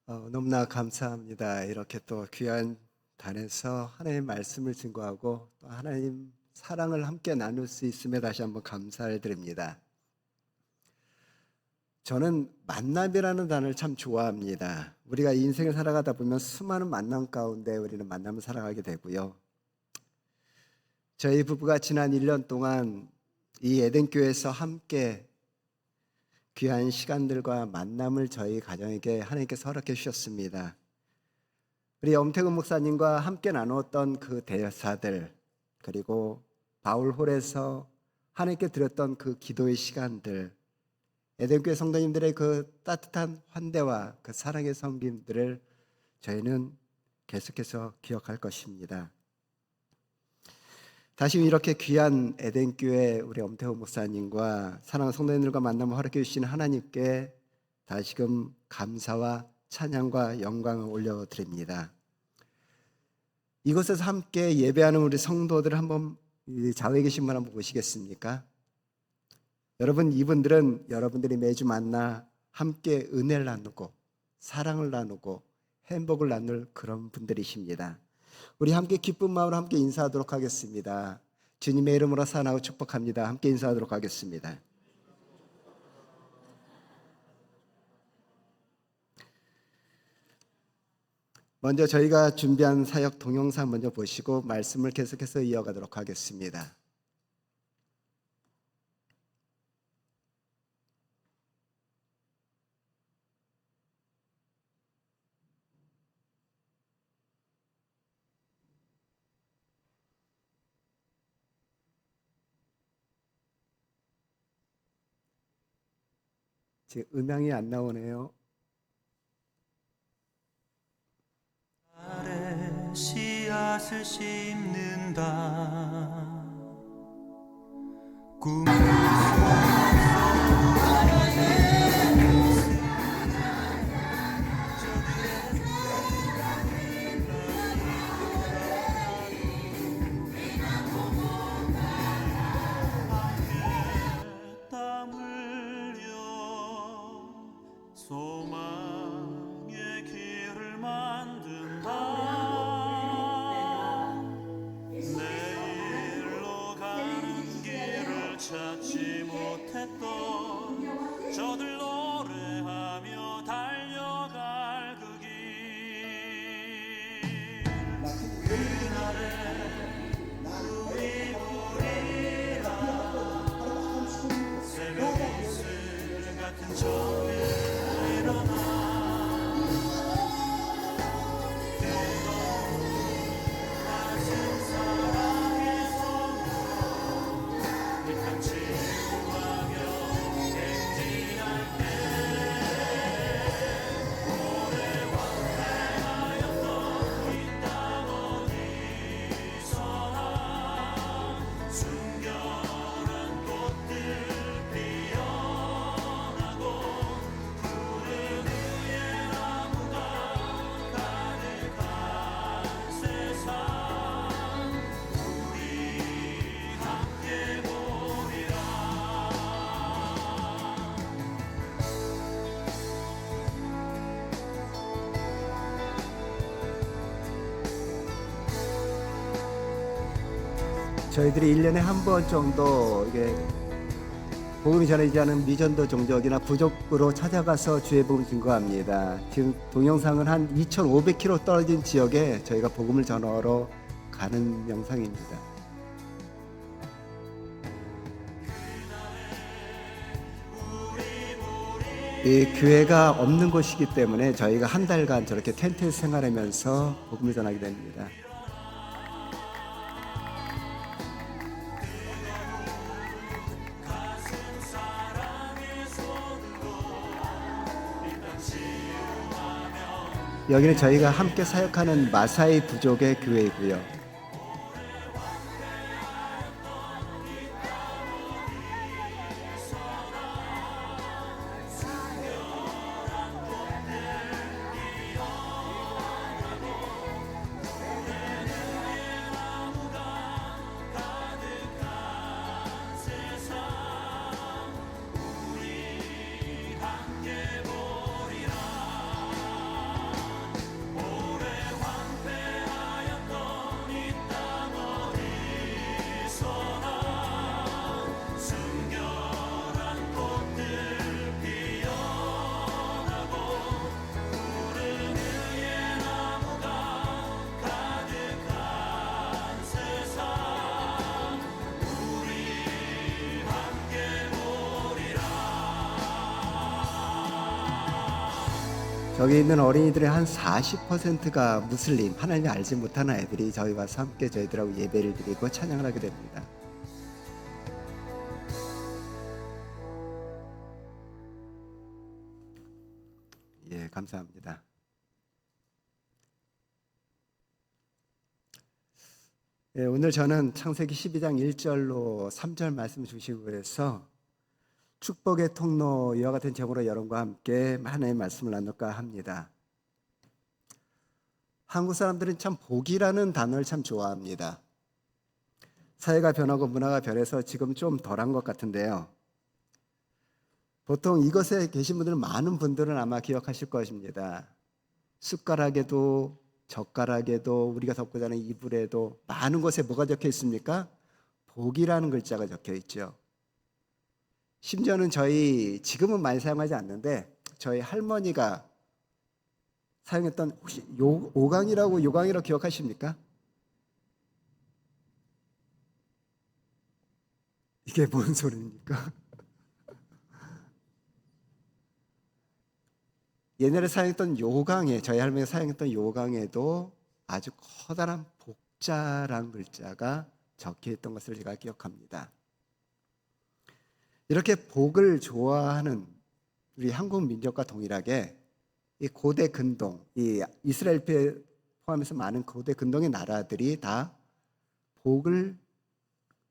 너무나 감사합니다. 이렇게 또 귀한 단에서 하나님의 말씀을 증거하고 또 하나님 사랑을 함께 나눌 수 있음에 다시 한번 감사를 드립니다. 저는 만남이라는 단어를 참 좋아합니다. 우리가 인생을 살아가다 보면 수많은 만남 가운데 우리는 만남을 살아가게 되고요. 저희 부부가 지난 1년 동안 이 에덴교회에서 함께 귀한 시간들과 만남을 저희 가정에게 하나님께서 허락해 주셨습니다. 우리 엄태근 목사님과 함께 나누었던 그 대사들, 그리고 바울홀에서 하나님께 드렸던 그 기도의 시간들, 에덴교회 성도님들의 그 따뜻한 환대와 그 사랑의 섬김들을 저희는 계속해서 기억할 것입니다. 다시 이렇게 귀한 에덴교회 우리 엄태호 목사님과 사랑하는 성도님들과 만남을 허락해 주신 하나님께 다시금 감사와 찬양과 영광을 올려드립니다. 이곳에서 함께 예배하는 우리 성도들을 한번 좌우에 계신 분 한번 보시겠습니까? 여러분, 이분들은 여러분들이 매주 만나 함께 은혜를 나누고 사랑을 나누고 행복을 나눌 그런 분들이십니다. 우리 함께 기쁜 마음으로 함께 인사하도록 하겠습니다. 주님의 이름으로 사랑하고 축복합니다. 함께 인사하도록 하겠습니다. 먼저 저희가 준비한 사역 동영상 먼저 보시고 말씀을 계속해서 이어가도록 하겠습니다. 지금 음향이 안 나오네요. 아래 씨앗을 심는다. 꿈을 땀 흘려 소망의 길을 만든다. 내일로 가는 길을 찾지 못했던 저들 노래하며 달려갈 그 길. 그날에 우리 보리라. 새벽 이슬 같은 저녁 일어나 가슴 사랑의 손으로 일단 치유하며 행진할 때 오래 왕래하였던 이 땅 어디서나 순결한 꽃들 피어나고 푸른 의의 나무가 가득한 세상 우리 함께 보리라. 저희들이 1년에 한 번 정도 이게 복음이 전해지지 않은 미전도 종족이나 부족으로 찾아가서 주의 복음을 증거합니다. 지금 동영상은 한 2,500km 떨어진 지역에 저희가 복음을 전하러 가는 영상입니다. 이 교회가 없는 곳이기 때문에 저희가 한 달간 저렇게 텐트에 생활하면서 복음을 전하게 됩니다. 여기는 저희가 함께 사역하는 마사이 부족의 교회이고요. 저기 있는 어린이들의 한 40%가 무슬림, 하나님을 알지 못하는 아이들이 저희 와서 함께 저희들하고 예배를 드리고 찬양을 하게 됩니다. 예, 감사합니다. 예, 오늘 저는 창세기 12장 1절로 3절 말씀 주시고 해서 축복의 통로 이와 같은 제목으로 여러분과 함께 하나님의 말씀을 나눌까 합니다. 한국 사람들은 참 복이라는 단어를 참 좋아합니다. 사회가 변하고 문화가 변해서 지금 좀 덜한 것 같은데요. 보통 이것에 계신 분들은 많은 분들은 아마 기억하실 것입니다. 숟가락에도 젓가락에도 우리가 덮고 자는 이불에도 많은 곳에 뭐가 적혀 있습니까? 복이라는 글자가 적혀 있죠. 심지어는 저희 지금은 많이 사용하지 않는데 저희 할머니가 사용했던 혹시 오강이라고 요강이라고 기억하십니까? 이게 뭔 소리입니까? 옛날에 사용했던 요강에 저희 할머니가 사용했던 요강에도 아주 커다란 복자란 글자가 적혀 있던 것을 제가 기억합니다. 이렇게 복을 좋아하는 우리 한국 민족과 동일하게 이 고대 근동, 이 이스라엘 포함해서 많은 고대 근동의 나라들이 다 복을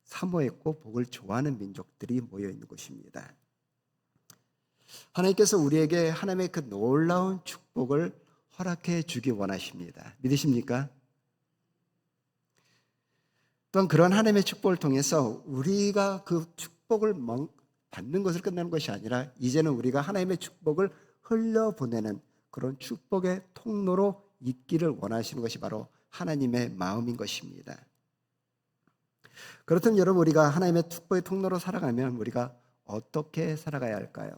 사모했고 복을 좋아하는 민족들이 모여 있는 곳입니다. 하나님께서 우리에게 하나님의 그 놀라운 축복을 허락해 주기 원하십니다. 믿으십니까? 또한 그런 하나님의 축복을 통해서 우리가 그 축복을 받는 것을 끝나는 것이 아니라 이제는 우리가 하나님의 축복을 흘려보내는 그런 축복의 통로로 있기를 원하시는 것이 바로 하나님의 마음인 것입니다. 그렇다면 여러분, 우리가 하나님의 축복의 통로로 살아가면 우리가 어떻게 살아가야 할까요?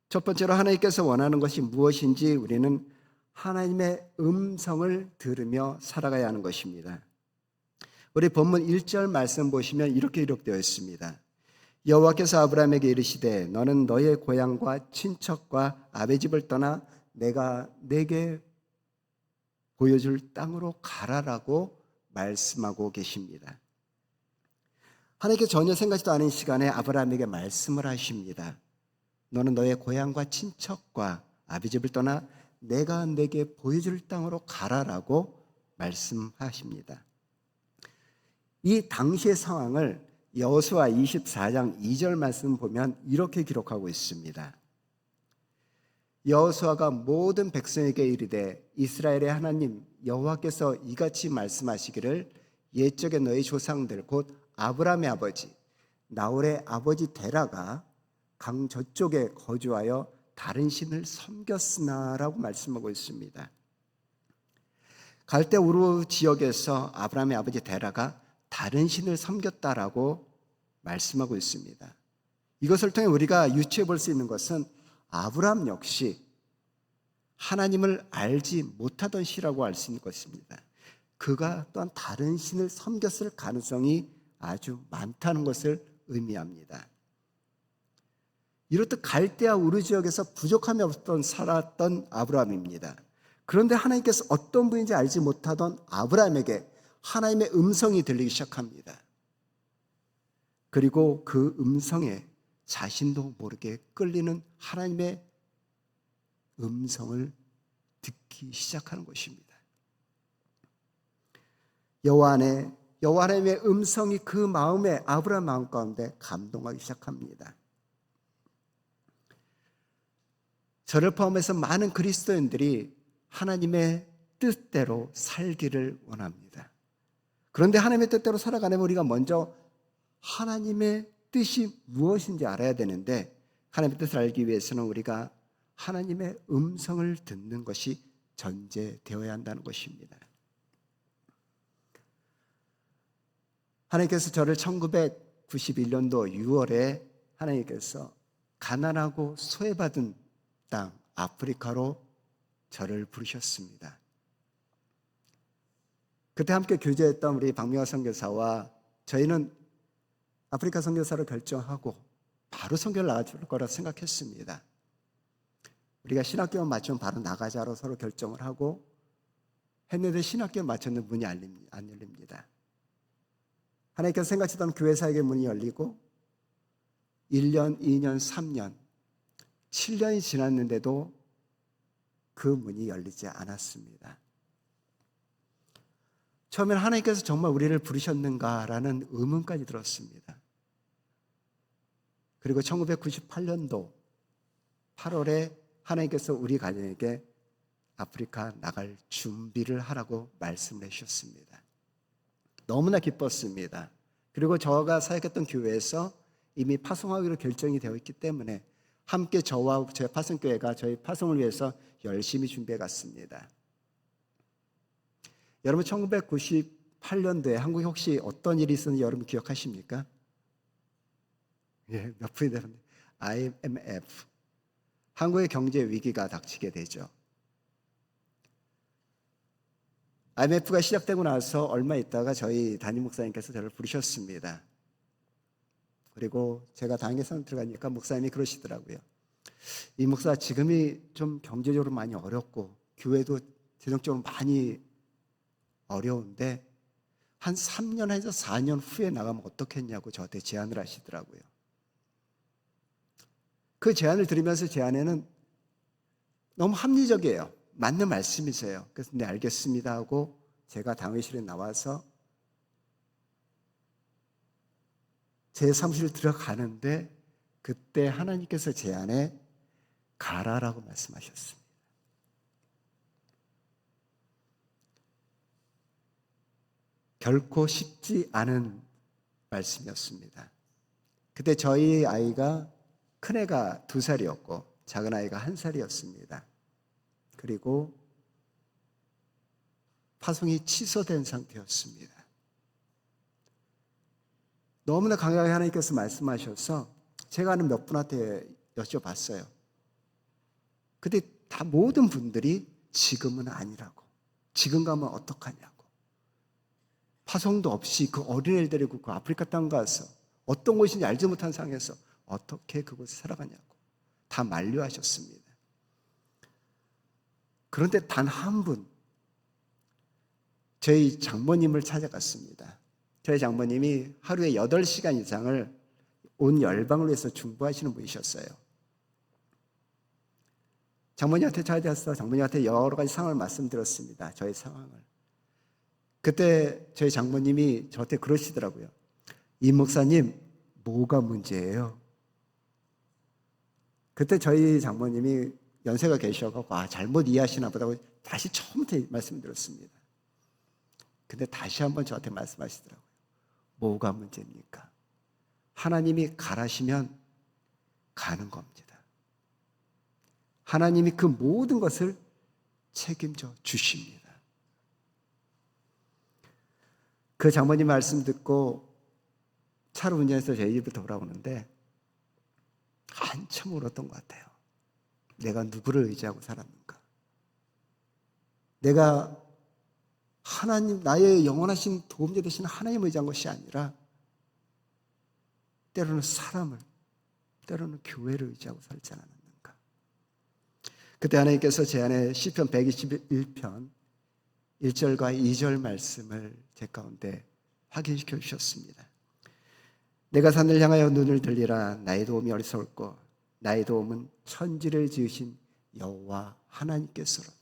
첫 번째로 하나님께서 원하는 것이 무엇인지 우리는 하나님의 음성을 들으며 살아가야 하는 것입니다. 우리 본문 1절 말씀 보시면 이렇게 기록되어 있습니다. 여호와께서 아브라함에게 이르시되 너는 너의 고향과 친척과 아베 집을 떠나 내가 내게 보여줄 땅으로 가라라고 말씀하고 계십니다. 하나님께 전혀 생각지도 않은 시간에 아브라함에게 말씀을 하십니다. 너는 너의 고향과 친척과 아베 집을 떠나 내가 내게 보여줄 땅으로 가라라고 말씀하십니다. 이 당시의 상황을 여호수아 24장 2절 말씀 보면 이렇게 기록하고 있습니다. 여호수아가 모든 백성에게 이르되 이스라엘의 하나님 여호와께서 이같이 말씀하시기를 옛적에 너희 조상들 곧 아브라함의 아버지 나홀의 아버지 데라가 강 저쪽에 거주하여 다른 신을 섬겼으나라고 말씀하고 있습니다. 갈대 우르 지역에서 아브라함의 아버지 데라가 다른 신을 섬겼다라고 말씀하고 있습니다. 이것을 통해 우리가 유추해 볼 수 있는 것은 아브라함 역시 하나님을 알지 못하던 시라고 알 수 있는 것입니다. 그가 또한 다른 신을 섬겼을 가능성이 아주 많다는 것을 의미합니다. 이렇듯 갈대아 우르 지역에서 부족함이 없던 살았던 아브라함입니다. 그런데 하나님께서 어떤 분인지 알지 못하던 아브라함에게 하나님의 음성이 들리기 시작합니다. 그리고 그 음성에 자신도 모르게 끌리는 하나님의 음성을 듣기 시작하는 것입니다. 여호와 하나님의 음성이 그 마음에 아브라함 마음 가운데 감동하기 시작합니다. 저를 포함해서 많은 그리스도인들이 하나님의 뜻대로 살기를 원합니다. 그런데 하나님의 뜻대로 살아가려면 우리가 먼저 하나님의 뜻이 무엇인지 알아야 되는데 하나님의 뜻을 알기 위해서는 우리가 하나님의 음성을 듣는 것이 전제되어야 한다는 것입니다. 하나님께서 저를 1991년도 6월에 하나님께서 가난하고 소외받은 땅 아프리카로 저를 부르셨습니다. 그때 함께 교제했던 우리 박명화 선교사와 저희는 아프리카 선교사로 결정하고 바로 선교를 나갈 거라 생각했습니다. 우리가 신학교만 맞추면 바로 나가자로 서로 결정을 하고 했는데 신학교만 맞췄는데 문이 안 열립니다. 하나님께서 생각했던 교회 사역의 문이 열리고 1년, 2년, 3년, 7년이 지났는데도 그 문이 열리지 않았습니다. 처음엔 하나님께서 정말 우리를 부르셨는가라는 의문까지 들었습니다. 그리고 1998년도 8월에 하나님께서 우리 가정에게 아프리카 나갈 준비를 하라고 말씀을 해주셨습니다. 너무나 기뻤습니다. 그리고 저가 사역했던 교회에서 이미 파송하기로 결정이 되어 있기 때문에 함께 저와 저희 파송교회가 저희 파송을 위해서 열심히 준비해 갔습니다. 여러분 1998년도에 한국에 혹시 어떤 일이 있었는지 여러분 기억하십니까? 예, 몇 분이 되는데 IMF, 한국의 경제 위기가 닥치게 되죠. IMF가 시작되고 나서 얼마 있다가 저희 담임 목사님께서 저를 부르셨습니다. 그리고 제가 당에서 들어가니까 목사님이 그러시더라고요. 이 목사 지금이 좀 경제적으로 많이 어렵고 교회도 재정적으로 많이 어려운데 한 3년에서 4년 후에 나가면 어떻겠냐고 저한테 제안을 하시더라고요. 그 제안을 들으면서 제 안에는 너무 합리적이에요. 맞는 말씀이세요. 그래서 네 알겠습니다 하고 제가 당회실에 나와서 제 사무실 들어가는데 그때 하나님께서 제 안에 가라라고 말씀하셨습니다. 결코 쉽지 않은 말씀이었습니다. 그때 저희 아이가 큰애가 2살이었고 작은 아이가 1살이었습니다. 그리고 파송이 취소된 상태였습니다. 너무나 강하게 하나님께서 말씀하셔서 제가 아는 몇 분한테 여쭤봤어요. 근데 다 모든 분들이 지금은 아니라고. 지금 가면 어떡하냐고. 파송도 없이 그 어린애를 데리고 그 아프리카 땅 가서 어떤 곳인지 알지 못한 상황에서 어떻게 그곳에 살아가냐고 다 만류하셨습니다. 그런데 단 한 분, 저희 장모님을 찾아갔습니다. 저희 장모님이 하루에 8시간 이상을 온 열방을 위해서 중보하시는 분이셨어요. 장모님한테 찾아가서 장모님한테 여러 가지 상황을 말씀드렸습니다. 저희 상황을. 그때 저희 장모님이 저한테 그러시더라고요. 이 목사님, 뭐가 문제예요? 그때 저희 장모님이 연세가 계셔서 잘못 이해하시나 보다고 다시 처음부터 말씀드렸습니다. 근데 다시 한번 저한테 말씀하시더라고요. 뭐가 문제입니까? 하나님이 가라시면 가는 겁니다. 하나님이 그 모든 것을 책임져 주십니다. 그 장모님 말씀 듣고 차로 운전해서 저희 집으로 돌아오는데 한참 울었던 것 같아요. 내가 누구를 의지하고 살았는가? 내가 하나님, 나의 영원하신 도움자 되시는 하나님을 의지한 것이 아니라 때로는 사람을, 때로는 교회를 의지하고 살지 않았는가? 그때 하나님께서 제 안에 시편 121편 1절과 2절 말씀을 제 가운데 확인시켜 주셨습니다. 내가 산을 향하여 눈을 들리라. 나의 도움이 어디서올꼬? 나의 도움은 천지를 지으신 여호와 하나님께서로다.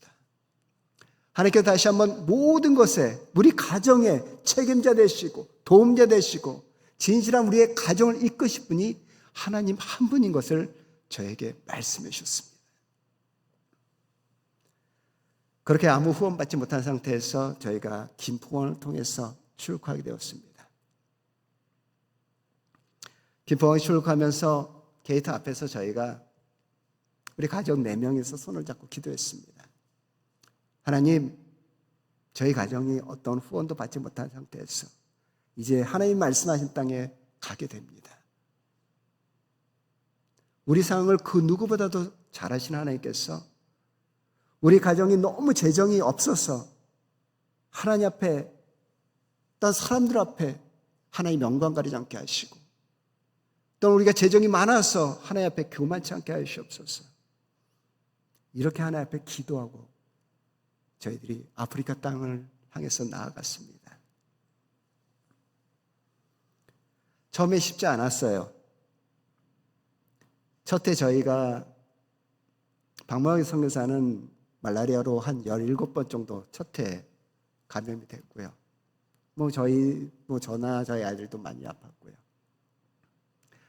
하나님께서 다시 한번 모든 것에 우리 가정에 책임자 되시고 도움자 되시고 진실한 우리의 가정을 이끄실 분이 하나님 한 분인 것을 저에게 말씀해 주셨습니다. 그렇게 아무 후원받지 못한 상태에서 저희가 김포공항을 통해서 출국하게 되었습니다. 김포공항에 출국하면서 게이트 앞에서 저희가 우리 가족 4명이서 손을 잡고 기도했습니다. 하나님, 저희 가정이 어떤 후원도 받지 못한 상태에서 이제 하나님 말씀하신 땅에 가게 됩니다. 우리 상황을 그 누구보다도 잘 아시는 하나님께서 우리 가정이 너무 재정이 없어서 하나님 앞에, 또 사람들 앞에 하나님 영광 가리지 않게 하시고, 또 우리가 재정이 많아서 하나님 앞에 교만치 않게 하시옵소서. 이렇게 하나님 앞에 기도하고 저희들이 아프리카 땅을 향해서 나아갔습니다. 처음에 쉽지 않았어요. 첫해 저희가 박명희 선교사는 말라리아로 한 17번 정도 첫해 감염이 됐고요. 저나 저희 아이들도 많이 아팠고요.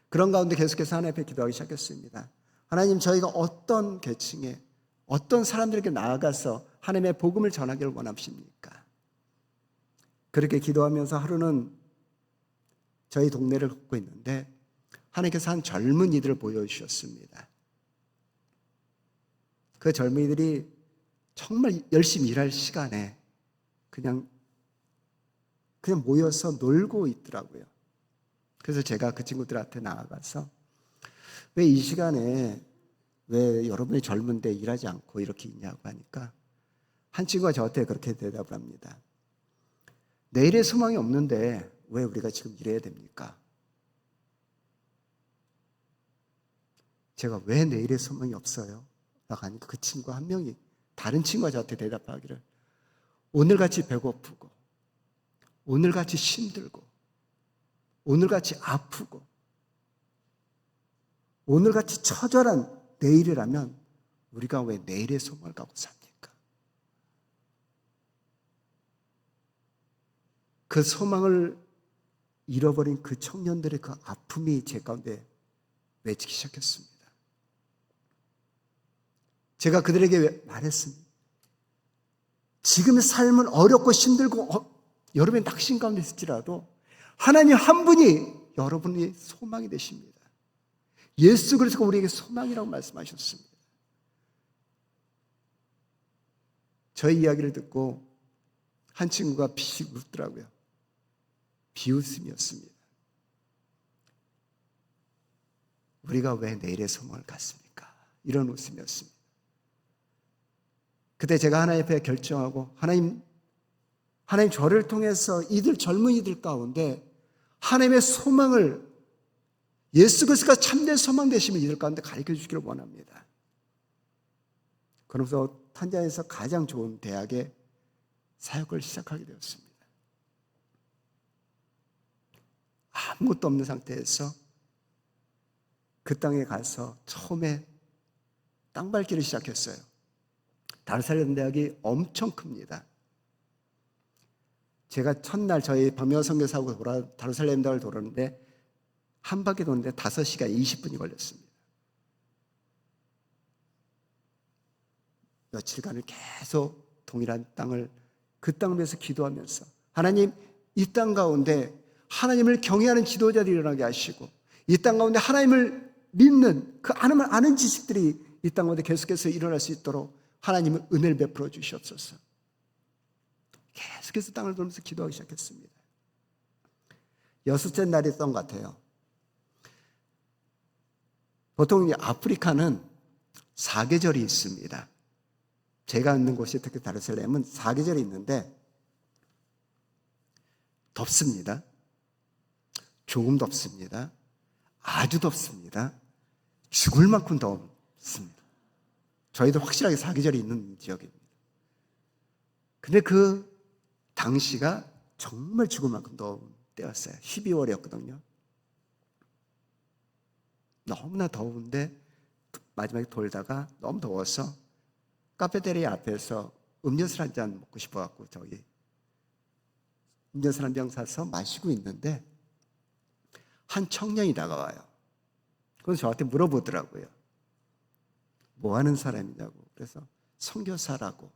그런 가운데 계속해서 하나님 앞에 기도하기 시작했습니다. 하나님, 저희가 어떤 계층에 어떤 사람들에게 나아가서 하나님의 복음을 전하기를 원하십니까? 그렇게 기도하면서 하루는 저희 동네를 걷고 있는데 하나님께서 한 젊은이들을 보여주셨습니다. 그 젊은이들이 정말 열심히 일할 시간에 그냥 모여서 놀고 있더라고요. 그래서 제가 그 친구들한테 나아가서 왜 이 시간에 왜 여러분이 젊은데 일하지 않고 이렇게 있냐고 하니까 한 친구가 저한테 그렇게 대답을 합니다. 내일의 소망이 없는데 왜 우리가 지금 일해야 됩니까? 제가 왜 내일의 소망이 없어요? 라고 하니까 그 친구 한 명이 다른 친구가 저한테 대답하기를 오늘같이 배고프고 오늘같이 힘들고 오늘같이 아프고 오늘같이 처절한 내일이라면 우리가 왜 내일의 소망을 갖고 삽니까? 그 소망을 잃어버린 그 청년들의 그 아픔이 제 가운데 맺히기 시작했습니다. 제가 그들에게 말했습니다. 지금의 삶은 어렵고 힘들고 여러분의 낙심 가운데 있을지라도 하나님 한 분이 여러분의 소망이 되십니다. 예수 그리스도가 우리에게 소망이라고 말씀하셨습니다. 저희 이야기를 듣고 한 친구가 피식 웃더라고요. 비웃음이었습니다. 우리가 왜 내일의 소망을 갖습니까? 이런 웃음이었습니다. 그때 제가 하나님 앞에 결정하고 하나님 저를 통해서 이들 젊은이들 가운데 하나님의 소망을 예수 그리스도가 참된 소망 되시면 이들 가운데 가르쳐 주기를 원합니다. 그러면서 탄자니아에서 가장 좋은 대학에 사역을 시작하게 되었습니다. 아무것도 없는 상태에서 그 땅에 가서 처음에 땅 밟기를 시작했어요. 다르살렘 대학이 엄청 큽니다. 제가 첫날 저희 박명호 선교사하고 다르살렘 대학을 돌았는데 한 바퀴 도는데 5시간 20분이 걸렸습니다. 며칠간을 계속 동일한 땅을 그 땅을 위해서 기도하면서 하나님 이 땅 가운데 하나님을 경외하는 지도자들이 일어나게 하시고 이 땅 가운데 하나님을 믿는 그 아는 지식들이 이 땅 가운데 계속해서 일어날 수 있도록 하나님은 은혜를 베풀어 주시옵소서. 계속해서 땅을 돌면서 기도하기 시작했습니다. 6째 날이었던 것 같아요. 보통 아프리카는 사계절이 있습니다. 제가 있는 곳이 특히 다르살렘은 사계절이 있는데 덥습니다. 조금 덥습니다. 아주 덥습니다. 죽을 만큼 덥습니다. 저희도 확실하게 사계절이 있는 지역입니다. 근데 그 당시가 정말 죽을 만큼 더운 때였어요. 12월이었거든요. 너무나 더운데 마지막에 돌다가 너무 더워서 카페테리아 앞에서 음료수 한 잔 먹고 싶어갖고 저기 음료수 한 병 사서 마시고 있는데 한 청년이 다가와요. 그래서 저한테 물어보더라고요. 뭐 하는 사람이냐고. 그래서 선교사라고.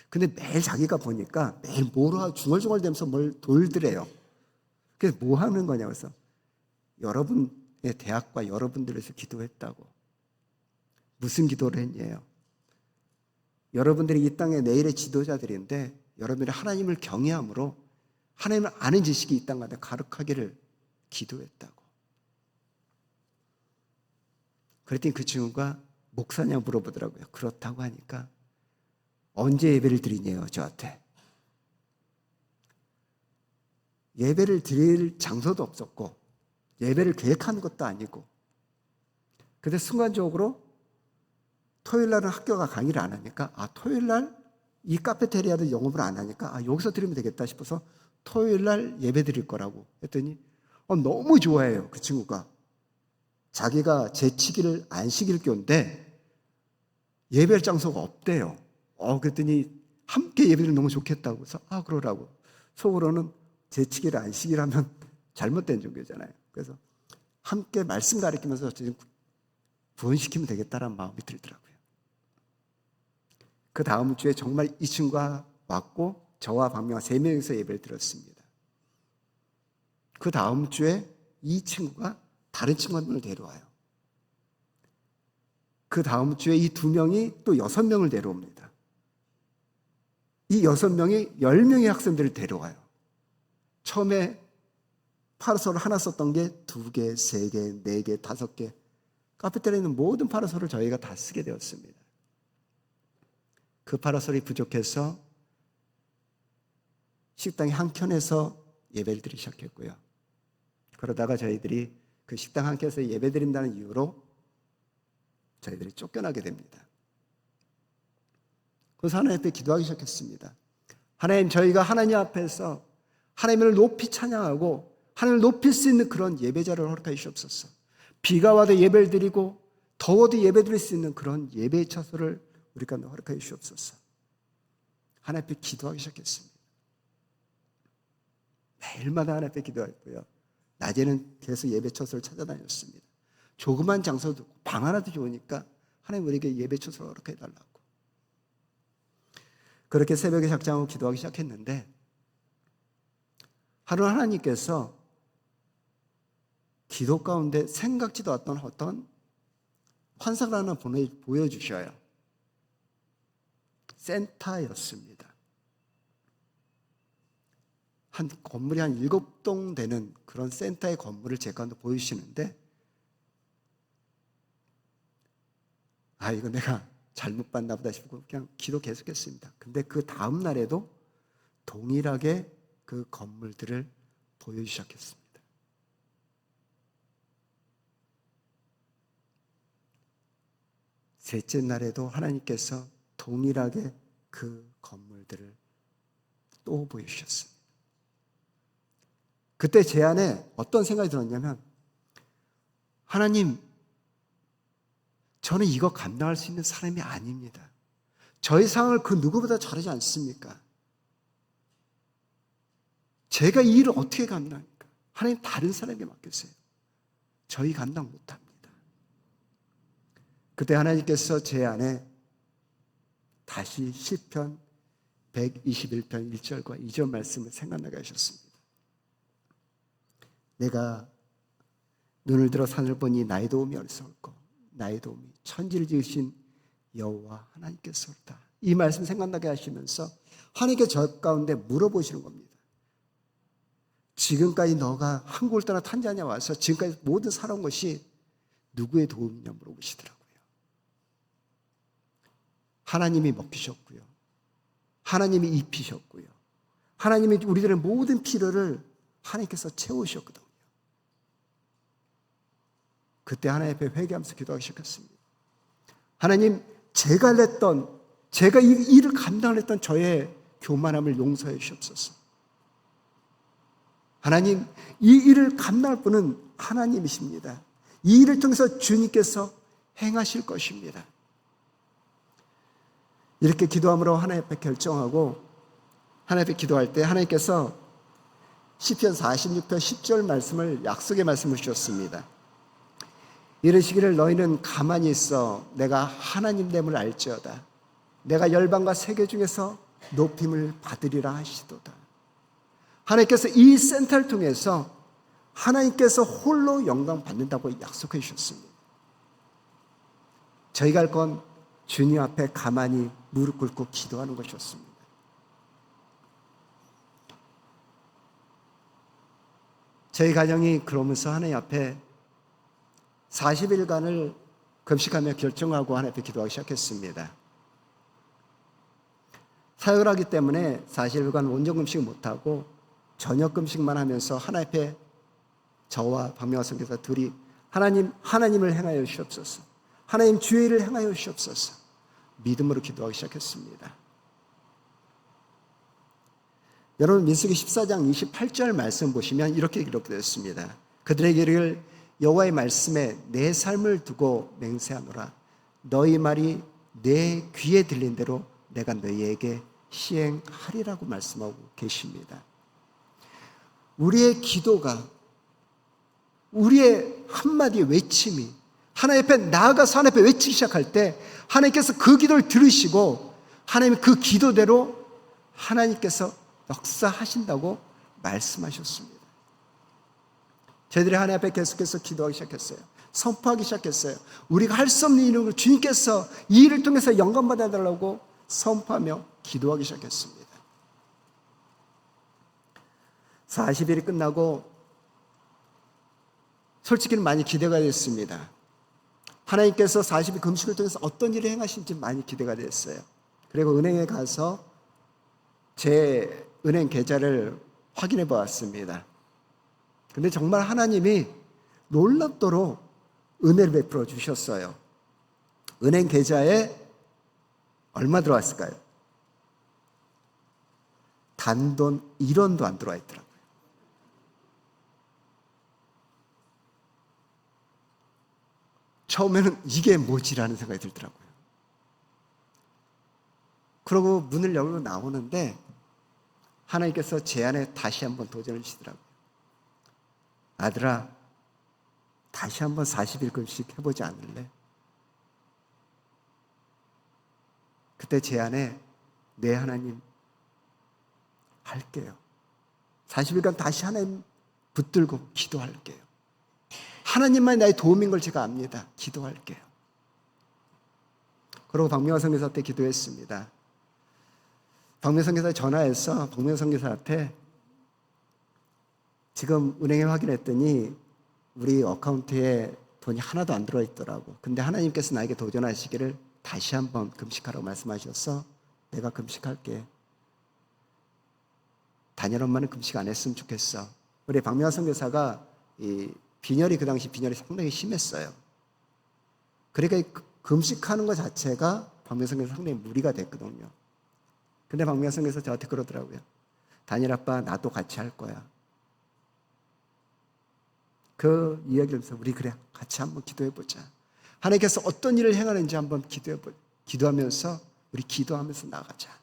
근데 매일 자기가 보니까 매일 뭐라 중얼중얼 대면서 뭘 돌더래요. 그래서 뭐 하는 거냐고 해서 여러분의 대학과 여러분들을 위해서 기도했다고. 무슨 기도를 했냐요? 여러분들이 이 땅의 내일의 지도자들인데 여러분들이 하나님을 경외함으로 하나님을 아는 지식이 이 땅 가운데 가득하기를 기도했다고. 그랬더니 그 친구가 목사냐고 물어보더라고요. 그렇다고 하니까 언제 예배를 드리냐요, 저한테. 예배를 드릴 장소도 없었고 예배를 계획하는 것도 아니고 근데 순간적으로 토요일 날은 학교가 강의를 안 하니까 토요일 날 이 카페테리아도 영업을 안 하니까 여기서 드리면 되겠다 싶어서 토요일 날 예배 드릴 거라고 했더니 너무 좋아해요. 그 친구가. 자기가 재치기를 안식일 교인데 예배할 장소가 없대요. 그랬더니 함께 예배를 너무 좋겠다고 해서 그러라고. 속으로는 재치기를 안식일하면 잘못된 종교잖아요. 그래서 함께 말씀 가르치면서 구원시키면 되겠다라는 마음이 들더라고요. 그 다음 주에 정말 이 친구가 왔고 저와 박명아 3명이서 예배를 드렸습니다. 그 다음 주에 이 친구가 다른 친구 한 명을 데려와요. 그 다음 주에 이 2명이 또 6명을 데려옵니다. 이 6명이 10명의 학생들을 데려와요. 처음에 파라솔을 하나 썼던 게 2개, 3개, 4개, 5개. 카페테리아에 있는 모든 파라솔을 저희가 다 쓰게 되었습니다. 그 파라솔이 부족해서 식당의 한 켠에서 예배를 드리기 시작했고요. 그러다가 저희들이 그 식당 한 켠에서 예배 드린다는 이유로 저희들이 쫓겨나게 됩니다. 그래서 하나님 앞에 기도하기 시작했습니다. 하나님, 저희가 하나님 앞에서 하나님을 높이 찬양하고 하나님을 높일 수 있는 그런 예배자를 허락하여 주옵소서. 비가 와도 예배를 드리고 더워도 예배 드릴 수 있는 그런 예배의 처소를 우리 가운데 허락하여 주옵소서. 하나님 앞에 기도하기 시작했습니다. 매일마다 하나님 앞에 기도했고요. 낮에는 계속 예배 처소를 찾아다녔습니다. 조그만 장소도 방 하나도 좋으니까 하나님 우리에게 예배 처소를 허락해 달라고. 그렇게 새벽에 작정하고 기도하기 시작했는데 하루 하나님께서 기도 가운데 생각지도 않았던 어떤 환상을 하나 보여주셔요. 센터였습니다. 한 건물이 한 7동 되는 그런 센터의 건물을 제 가운데 보여주시는데 이거 내가 잘못 봤나 보다 싶고 그냥 기도 계속했습니다. 근데 그 다음 날에도 동일하게 그 건물들을 보여주기 시작했습니다. 셋째 날에도 하나님께서 동일하게 그 건물들을 또 보여주셨습니다. 그때 제 안에 어떤 생각이 들었냐면 하나님, 저는 이거 감당할 수 있는 사람이 아닙니다. 저의 상황을 그 누구보다 잘하지 않습니까? 제가 이 일을 어떻게 감당합니까? 하나님, 다른 사람에게 맡겼어요. 저희 감당 못합니다. 그때 하나님께서 제 안에 다시 시편 121편 1절과 2절 말씀을 생각나게 하셨습니다. 내가 눈을 들어 산을 보니 나의 도움이 어디서올까? 나의 도움이 천지를 지으신 여호와 하나님께서다. 이 말씀 생각나게 하시면서 하나님께 저 가운데 물어보시는 겁니다. 지금까지 너가 한국을 떠나 탄자니아 와서 지금까지 모든 살아온 것이 누구의 도움이냐 물어보시더라고요. 하나님이 먹히셨고요. 하나님이 입히셨고요. 하나님이 우리들의 모든 필요를 하나님께서 채우셨거든요. 그때 하나님 앞에 회개하면서 기도하기 시작했습니다. 하나님, 제가 이 일을 감당을 했던 저의 교만함을 용서해 주시옵소서. 하나님, 이 일을 감당할 분은 하나님이십니다. 이 일을 통해서 주님께서 행하실 것입니다. 이렇게 기도함으로 하나님 앞에 결정하고 하나님 앞에 기도할 때 하나님께서 시편 46편 10절 말씀을 약속의 말씀을 주셨습니다. 이르시기를 너희는 가만히 있어 내가 하나님 됨을 알지어다. 내가 열방과 세계 중에서 높임을 받으리라 하시도다. 하나님께서 이 센터를 통해서 하나님께서 홀로 영광 받는다고 약속해 주셨습니다. 저희가 할 건 주님 앞에 가만히 무릎 꿇고 기도하는 것이었습니다. 저희 가정이 그러면서 하나님 앞에 40일간을 금식하며 결정하고 하나님 앞에 기도하기 시작했습니다. 사역을 하기 때문에 40일간 온전 금식을 못하고 저녁 금식만 하면서 하나님 앞에 저와 박명화 선교사 둘이 하나님을 행하여 주옵소서. 하나님 주의 일을 행하여 주옵소서. 믿음으로 기도하기 시작했습니다. 여러분 민수기 14장 28절 말씀 보시면 이렇게 기록되어 있습니다. 그들에게 이르기를 여호와의 말씀에 내 삶을 두고 맹세하노라. 너희 말이 내 귀에 들린 대로 내가 너희에게 시행하리라고 말씀하고 계십니다. 우리의 기도가, 우리의 한마디 외침이 하나님 앞에 나아가서 하나님 앞에 외치기 시작할 때 하나님께서 그 기도를 들으시고 하나님의 그 기도대로 하나님께서 역사하신다고 말씀하셨습니다. 저희들이 하나님 앞에 계속해서 기도하기 시작했어요. 선포하기 시작했어요. 우리가 할 수 없는 일을 주님께서 이 일을 통해서 영감 받아달라고 선포하며 기도하기 시작했습니다. 40일이 끝나고 솔직히는 많이 기대가 됐습니다. 하나님께서 40일 금식을 통해서 어떤 일을 행하실지 많이 기대가 됐어요. 그리고 은행에 가서 제 은행 계좌를 확인해 보았습니다. 근데 정말 하나님이 놀랍도록 은혜를 베풀어 주셨어요. 은행 계좌에 얼마 들어왔을까요? 단돈 1원도 안 들어와 있더라고요. 처음에는 이게 뭐지라는 생각이 들더라고요. 그러고 문을 열고 나오는데 하나님께서 제 안에 다시 한번 도전을 주시더라고요. 아들아, 다시 한번 40일 금식 해보지 않을래? 그때 제 안에 네 하나님 할게요. 40일간 다시 하나님 붙들고 기도할게요. 하나님만 나의 도움인 걸 제가 압니다. 기도할게요. 그러고 박명화 선교사한테 기도했습니다. 박명화 선교사에 전화해서 박명화 선교사한테 지금 은행에 확인했더니 우리 어카운트에 돈이 하나도 안 들어있더라고. 근데 하나님께서 나에게 도전하시기를 다시 한번 금식하라고 말씀하셔서 내가 금식할게. 다니엘 엄마는 금식 안 했으면 좋겠어. 우리 박명화 선교사가 이 빈혈이 그 당시 빈혈이 상당히 심했어요. 그러니까 금식하는 것 자체가 박명화 선교사 상당히 무리가 됐거든요. 근데 박명화 선교사 저한테 그러더라고요. 다니엘 아빠 나도 같이 할 거야. 그 이야기를 해서 우리 그래 같이 한번 기도해보자. 하나님께서 어떤 일을 행하는지 한번 기도하면서 우리 기도하면서 나가자.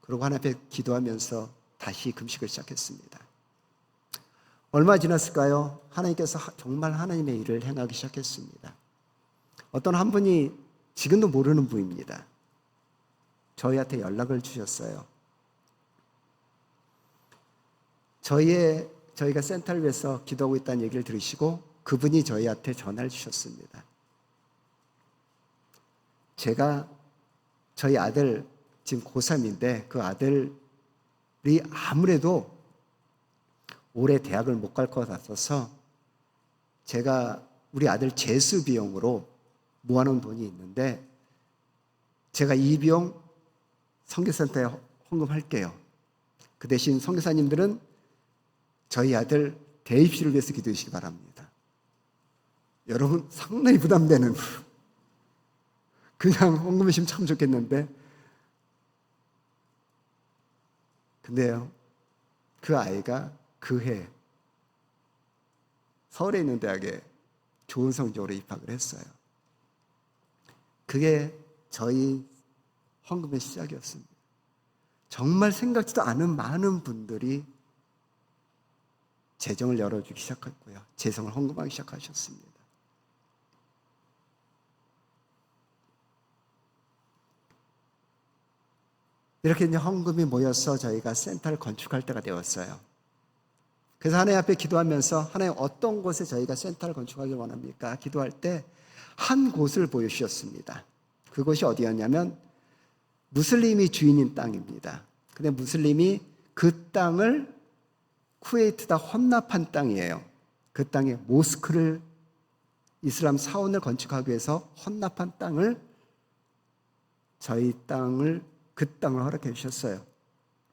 그리고 하나님 앞에 기도하면서 다시 금식을 시작했습니다. 얼마 지났을까요? 하나님께서 정말 하나님의 일을 행하기 시작했습니다. 어떤 한 분이 지금도 모르는 분입니다. 저희한테 연락을 주셨어요. 저희가 센터를 위해서 기도하고 있다는 얘기를 들으시고 그분이 저희한테 전화를 주셨습니다. 제가 저희 아들 지금 고3인데 그 아들이 아무래도 올해 대학을 못 갈 것 같아서 제가 우리 아들 재수 비용으로 모아놓은 돈이 있는데 제가 이 비용 선교센터에 헌금할게요. 그 대신 선교사님들은 저희 아들 대입시를 위해서 기도해 주시기 바랍니다. 여러분 상당히 부담되는 그냥 헌금해 주시면 참 좋겠는데 근데요 그 아이가 그해 서울에 있는 대학에 좋은 성적으로 입학을 했어요. 그게 저희 헌금의 시작이었습니다. 정말 생각지도 않은 많은 분들이 재정을 열어주기 시작했고요. 재성을 헌금하기 시작하셨습니다. 이렇게 이제 헌금이 모여서 저희가 센터를 건축할 때가 되었어요. 그래서 하나님 앞에 기도하면서 하나님 어떤 곳에 저희가 센터를 건축하길 원합니까? 기도할 때 한 곳을 보여주셨습니다. 그곳이 어디였냐면 무슬림이 주인인 땅입니다. 근데 무슬림이 그 땅을 쿠웨이트다 헌납한 땅이에요. 그 땅에 모스크를 이슬람 사원을 건축하기 위해서 헌납한 땅을 저희 땅을 그 땅을 허락해 주셨어요.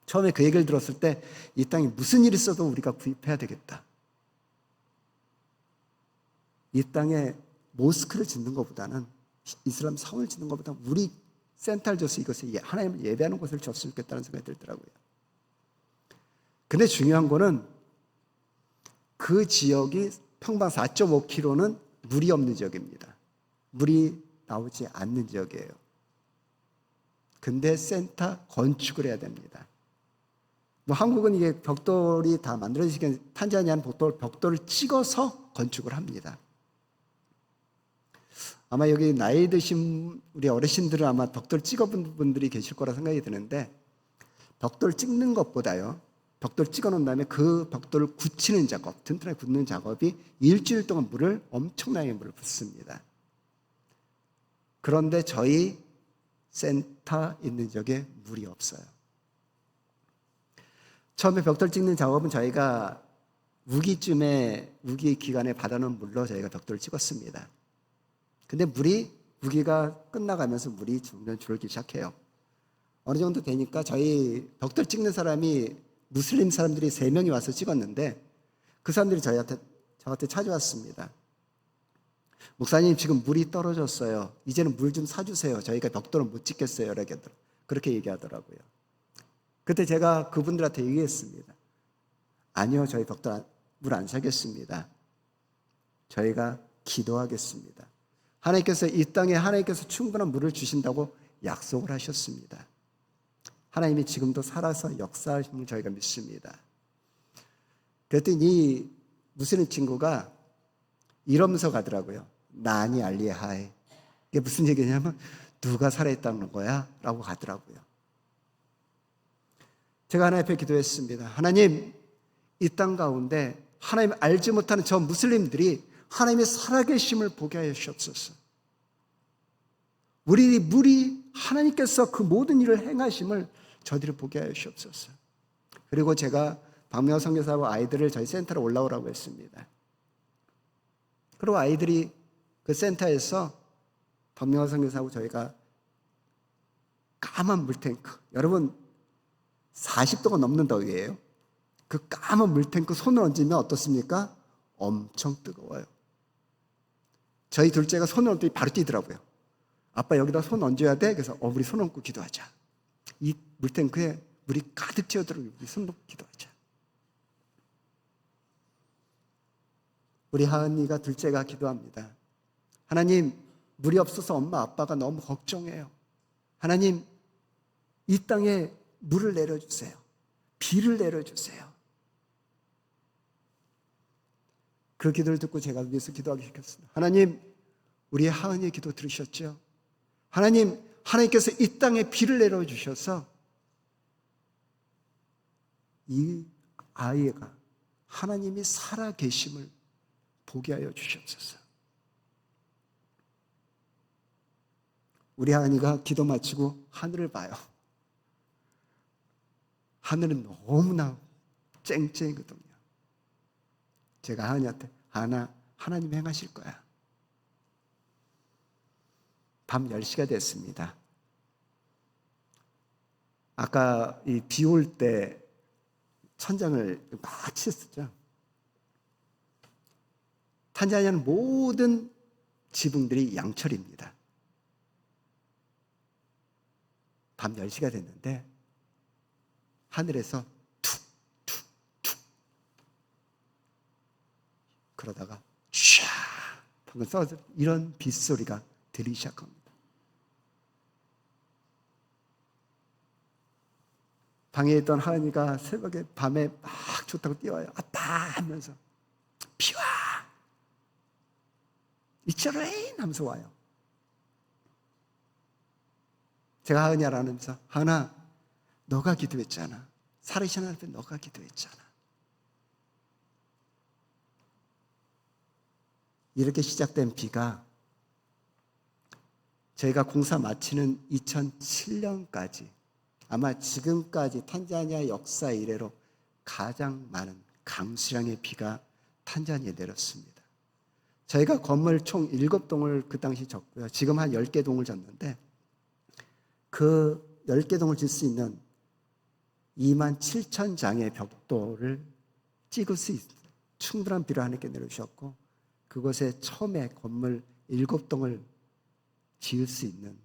처음에 그 얘기를 들었을 때 이 땅이 무슨 일이 있어도 우리가 구입해야 되겠다. 이 땅에 모스크를 짓는 것보다는, 이슬람 성을 짓는 것보다 우리 센터를 줘서 이것을 하나님을 예배하는 곳을 줬으면 좋겠다는 생각이 들더라고요. 근데 중요한 거는 그 지역이 평방 4.5km는 물이 없는 지역입니다. 물이 나오지 않는 지역이에요. 근데 센터 건축을 해야 됩니다. 뭐 한국은 이게 벽돌이 다 만들어지긴, 탄자니아는 벽돌을 찍어서 건축을 합니다. 아마 여기 나이 드신 우리 어르신들은 아마 벽돌 찍어본 분들이 계실 거라 생각이 드는데, 벽돌 찍는 것보다요, 벽돌 찍어 놓은 다음에 그 벽돌을 굳히는 작업, 튼튼하게 굳는 작업이 일주일 동안 엄청나게 물을 붓습니다. 그런데 저희 센터 있는 지역에 물이 없어요. 처음에 벽돌 찍는 작업은 저희가 우기 기간에 받아놓은 물로 저희가 벽돌을 찍었습니다. 근데 우기가 끝나가면서 물이 점점 줄기 시작해요. 어느 정도 되니까 저희 벽돌 찍는 사람이 무슬림 사람들이 3명이 와서 찍었는데, 그 사람들이 저한테 찾아왔습니다. 목사님, 지금 물이 떨어졌어요. 이제는 물 좀 사주세요. 저희가 벽돌은 못 찍겠어요. 그렇게 얘기하더라고요. 그때 제가 그분들한테 얘기했습니다. 아니요, 저희 벽돌 물 안 사겠습니다. 저희가 기도하겠습니다. 하나님께서 이 땅에 하나님께서 충분한 물을 주신다고 약속을 하셨습니다. 하나님이 지금도 살아서 역사하심을 저희가 믿습니다. 그랬더니 이 무슬림 친구가 이러면서 가더라고요. 나니 알리하이. 이게 무슨 얘기냐면, 누가 살아있다는 거야? 라고 가더라고요. 제가 하나님 앞에 기도했습니다. 하나님, 이 땅 가운데 하나님 알지 못하는 저 무슬림들이 하나님의 살아계심을 보게 하여 주옵소서. 물이 하나님께서 그 모든 일을 행하심을 저들이 보게 하여 주옵소서. 그리고 제가 박명호 선교사하고 아이들을 저희 센터로 올라오라고 했습니다. 그리고 아이들이 그 센터에서 박명호 선교사하고 저희가 까만 물탱크, 여러분 40도가 넘는 더위예요. 그 까만 물탱크 손을 얹으면 어떻습니까? 엄청 뜨거워요. 저희 둘째가 손을 얹더니 바로 뛰더라고요. 아빠 여기다 손 얹어야 돼. 그래서 우리 손 얹고 기도하자. 이 물탱크에 물이 가득 채워들어 우리 손 얹고 기도하자. 우리 하은이가 둘째가 기도합니다. 하나님, 물이 없어서 엄마 아빠가 너무 걱정해요. 하나님, 이 땅에 물을 내려주세요. 비를 내려주세요. 그 기도를 듣고 제가 위해서 기도하기 시작했습니다. 하나님, 우리 하은이의 기도 들으셨죠? 하나님, 하나님께서 이 땅에 비를 내려주셔서 이 아이가 하나님이 살아계심을 보게 하여 주시옵소서. 우리 하은이가 기도 마치고 하늘을 봐요. 하늘은 너무나 쨍쨍이거든요. 제가 하은이한테, 하나님 행하실 거야. 밤 10시가 됐습니다. 아까 이 비 올 때 천장을 막 쳤었죠. 탄자니아는 모든 지붕들이 양철입니다. 밤 10시가 됐는데 하늘에서 툭툭툭 그러다가 쫙 방금 써서 이런 빗소리가 들리기 시작합니다. 방에 있던 하은이가 새벽에 밤에 막 좋다고 뛰어와요. 아빠 하면서 비와 It's rain 하면서 와요. 제가 하은이를 안으면서, 하은아, 너가 기도했잖아. 살아계신 하나님 앞에 너가 기도했잖아. 이렇게 시작된 비가 저희가 공사 마치는 2007년까지 아마 지금까지 탄자니아 역사 이래로 가장 많은 강수량의 비가 탄자니아에 내렸습니다. 저희가 건물 총 7동을 그 당시 졌고요. 지금 한 10개 동을 졌는데 그 10개 동을 질 수 있는 27,000장의 벽돌을 찍을 수 있는 충분한 비를 하나님께 내려주셨고, 그곳에 처음에 건물 7동을 지을 수 있는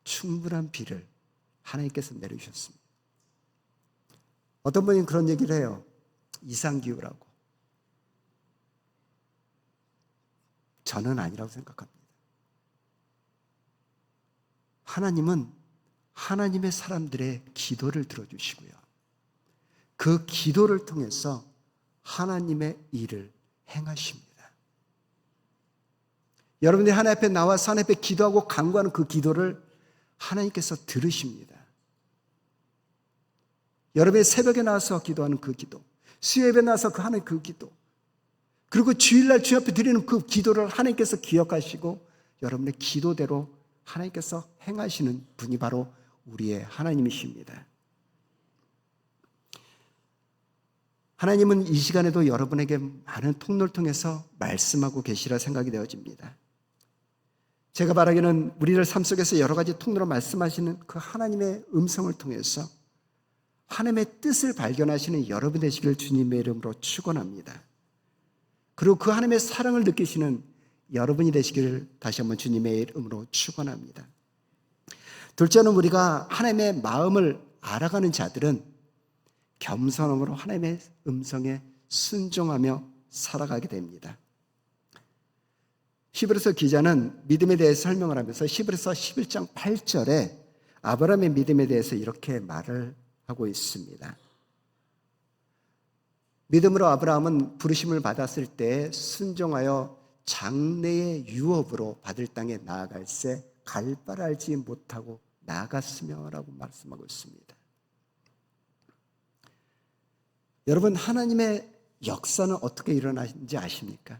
충분한 비를 하나님께서 내려주셨습니다. 어떤 분이 그런 얘기를 해요. 이상기후라고. 저는 아니라고 생각합니다. 하나님은 하나님의 사람들의 기도를 들어주시고요. 그 기도를 통해서 하나님의 일을 행하십니다. 여러분들이 하나님 앞에 나와서 하나님 앞에 기도하고 간구하는 그 기도를 하나님께서 들으십니다. 여러분이 새벽에 나와서 기도하는 그 기도, 수요예배 나와서 그 하는 그 기도, 그리고 주일날 주 앞에 드리는 그 기도를 하나님께서 기억하시고 여러분의 기도대로 하나님께서 행하시는 분이 바로 우리의 하나님이십니다. 하나님은 이 시간에도 여러분에게 많은 통로를 통해서 말씀하고 계시라 생각이 되어집니다. 제가 바라기는 우리들 삶 속에서 여러 가지 통로로 말씀하시는 그 하나님의 음성을 통해서 하나님의 뜻을 발견하시는 여러분 되시길 주님의 이름으로 축원합니다. 그리고 그 하나님의 사랑을 느끼시는 여러분이 되시기를 다시 한번 주님의 이름으로 축원합니다. 둘째는 우리가 하나님의 마음을 알아가는 자들은 겸손함으로 하나님의 음성에 순종하며 살아가게 됩니다. 히브리서 기자는 믿음에 대해서 설명을 하면서 히브리서 11장 8절에 아브라함의 믿음에 대해서 이렇게 말을 하고 있습니다. 믿음으로 아브라함은 부르심을 받았을 때 순종하여 장래의 유업으로 받을 땅에 나아갈새 갈 바를 알지 못하고 나아갔으며 라고 말씀하고 있습니다. 여러분, 하나님의 역사는 어떻게 일어나는지 아십니까?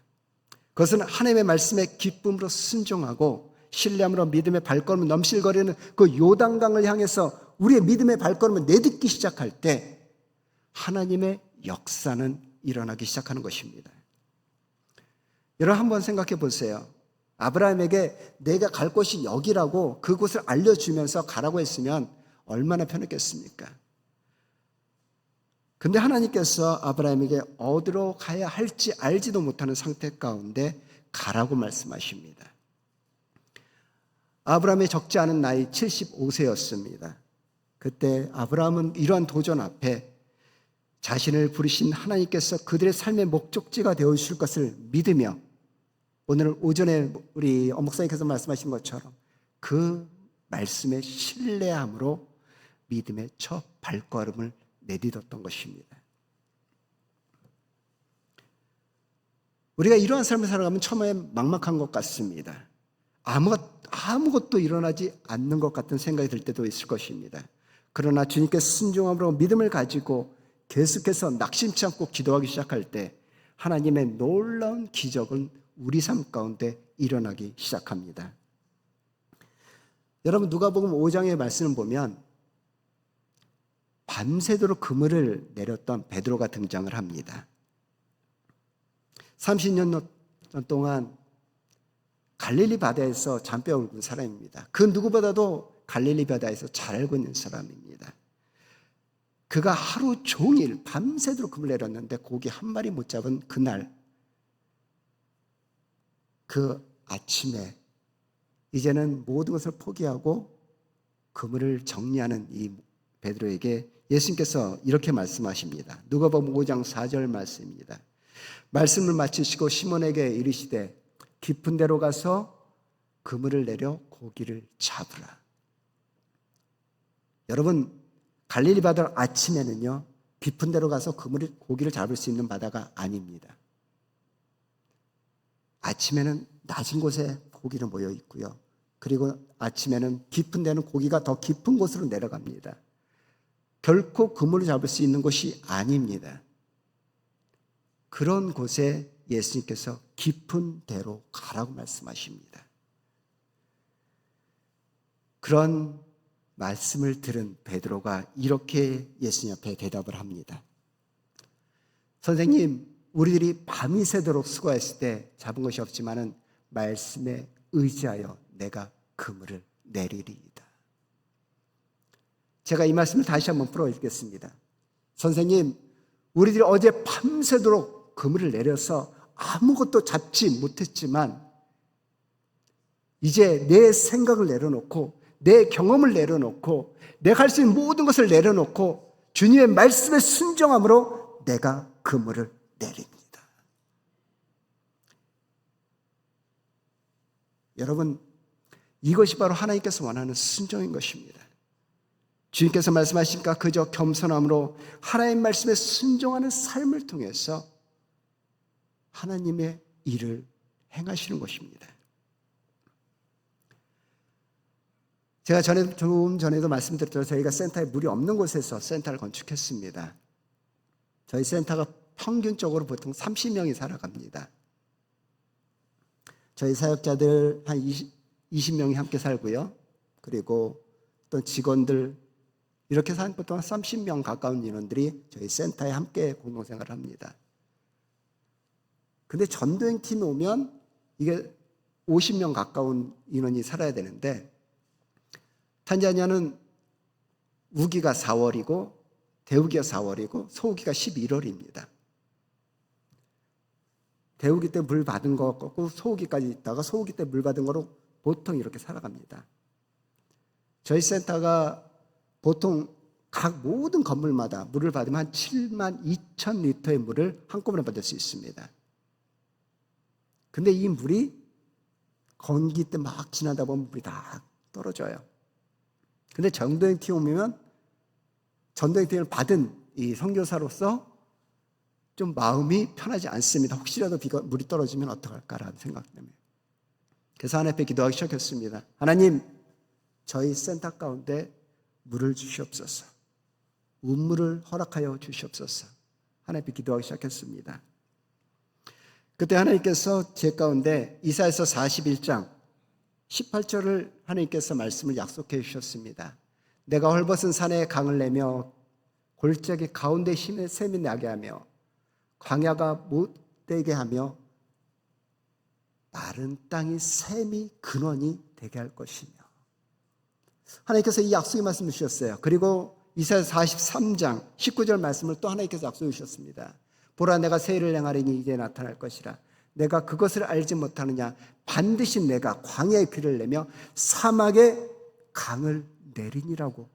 그것은 하나님의 말씀에 기쁨으로 순종하고 신뢰함으로 믿음의 발걸음을 넘실거리는 그 요단강을 향해서 우리의 믿음의 발걸음을 내딛기 시작할 때 하나님의 역사는 일어나기 시작하는 것입니다. 여러분 한번 생각해 보세요. 아브라함에게 내가 갈 곳이 여기라고 그곳을 알려주면서 가라고 했으면 얼마나 편했겠습니까? 근데 하나님께서 아브라함에게 어디로 가야 할지 알지도 못하는 상태 가운데 가라고 말씀하십니다. 아브라함의 적지 않은 나이 75세였습니다. 그때 아브라함은 이러한 도전 앞에 자신을 부르신 하나님께서 그들의 삶의 목적지가 되어주실 것을 믿으며 오늘 오전에 우리 목사님께서 말씀하신 것처럼 그 말씀에 신뢰함으로 믿음의 첫 발걸음을 내딛었던 것입니다. 우리가 이러한 삶을 살아가면 처음에 막막한 것 같습니다. 아무것도 일어나지 않는 것 같은 생각이 들 때도 있을 것입니다. 그러나 주님께 순종함으로 믿음을 가지고 계속해서 낙심치 않고 기도하기 시작할 때 하나님의 놀라운 기적은 우리 삶 가운데 일어나기 시작합니다. 여러분 누가복음 5장의 말씀을 보면 밤새도록 그물을 내렸던 베드로가 등장을 합니다. 30년 동안 갈릴리 바다에서 잔뼈를 굵은 사람입니다. 그 누구보다도 갈릴리 바다에서 잘 알고 있는 사람입니다. 그가 하루 종일 밤새도록 그물 내렸는데 고기 한 마리 못 잡은 그날 그 아침에 이제는 모든 것을 포기하고 그물을 정리하는 이 베드로에게 예수님께서 이렇게 말씀하십니다. 누가복음 5장 4절 말씀입니다. 말씀을 마치시고 시몬에게 이르시되 깊은 데로 가서 그물을 내려 고기를 잡으라. 여러분 갈릴리 바다 아침에는요 깊은 데로 가서 고기를 잡을 수 있는 바다가 아닙니다. 아침에는 낮은 곳에 고기는 모여 있고요. 그리고 아침에는 깊은 데는 고기가 더 깊은 곳으로 내려갑니다. 결코 그물을 잡을 수 있는 곳이 아닙니다. 그런 곳에 예수님께서 깊은 데로 가라고 말씀하십니다. 그런 말씀을 들은 베드로가 이렇게 예수님 앞에 대답을 합니다. 선생님, 우리들이 밤이 새도록 수고했을 때 잡은 것이 없지만은 말씀에 의지하여 내가 그물을 내리리이다. 제가 이 말씀을 다시 한번 풀어 읽겠습니다. 선생님, 우리들이 어제 밤새도록 그물을 내려서 아무것도 잡지 못했지만 이제 내 생각을 내려놓고 내 경험을 내려놓고 내가 할 수 있는 모든 것을 내려놓고 주님의 말씀에 순종함으로 내가 그물을 내립니다. 여러분, 이것이 바로 하나님께서 원하는 순종인 것입니다. 주님께서 말씀하시니까 그저 겸손함으로 하나님 말씀에 순종하는 삶을 통해서 하나님의 일을 행하시는 것입니다. 제가 조금 전에도 말씀드렸죠. 저희가 센터에 물이 없는 곳에서 센터를 건축했습니다. 저희 센터가 평균적으로 보통 30명이 살아갑니다. 저희 사역자들 한 20명이 함께 살고요. 그리고 또 직원들 이렇게 해서 보통 30명 가까운 인원들이 저희 센터에 함께 공동생활을 합니다. 근데 전도행 팀이 오면 이게 50명 가까운 인원이 살아야 되는데 탄자니아는 우기가 4월이고 대우기가 4월이고 소우기가 11월입니다. 대우기 때 물 받은 거 같고 소우기까지 있다가 소우기 때 물 받은 거로 보통 이렇게 살아갑니다. 저희 센터가 보통 각 모든 건물마다 물을 받으면 한 7만 2천 리터의 물을 한꺼번에 받을 수 있습니다. 근데 이 물이 건기 때 막 지나다 보면 물이 다 떨어져요. 근데 전도행 팀 오면 전도행 팀을 받은 이 선교사로서 좀 마음이 편하지 않습니다. 혹시라도 물이 떨어지면 어떡할까라는 생각 때문에. 그래서 하나님 앞에 기도하기 시작했습니다. 하나님, 저희 센터 가운데 물을 주시옵소서. 운물을 허락하여 주시옵소서. 하나님 앞에 기도하기 시작했습니다. 그때 하나님께서 제 가운데 이사야서 41장 18절을 하나님께서 말씀을 약속해 주셨습니다. 내가 헐벗은 산에 강을 내며 골짜기 가운데 힘의 샘이 나게 하며 광야가 못되게 하며 마른 땅이 샘이 근원이 되게 할 것이며. 하나님께서 이 약속의 말씀을 주셨어요. 그리고 이사야서 43장 19절 말씀을 또 하나님께서 약속해 주셨습니다. 보라, 내가 새 일을 행하리니 이제 나타날 것이라. 내가 그것을 알지 못하느냐. 반드시 내가 광야에 비를 내며 사막에 강을 내리니라고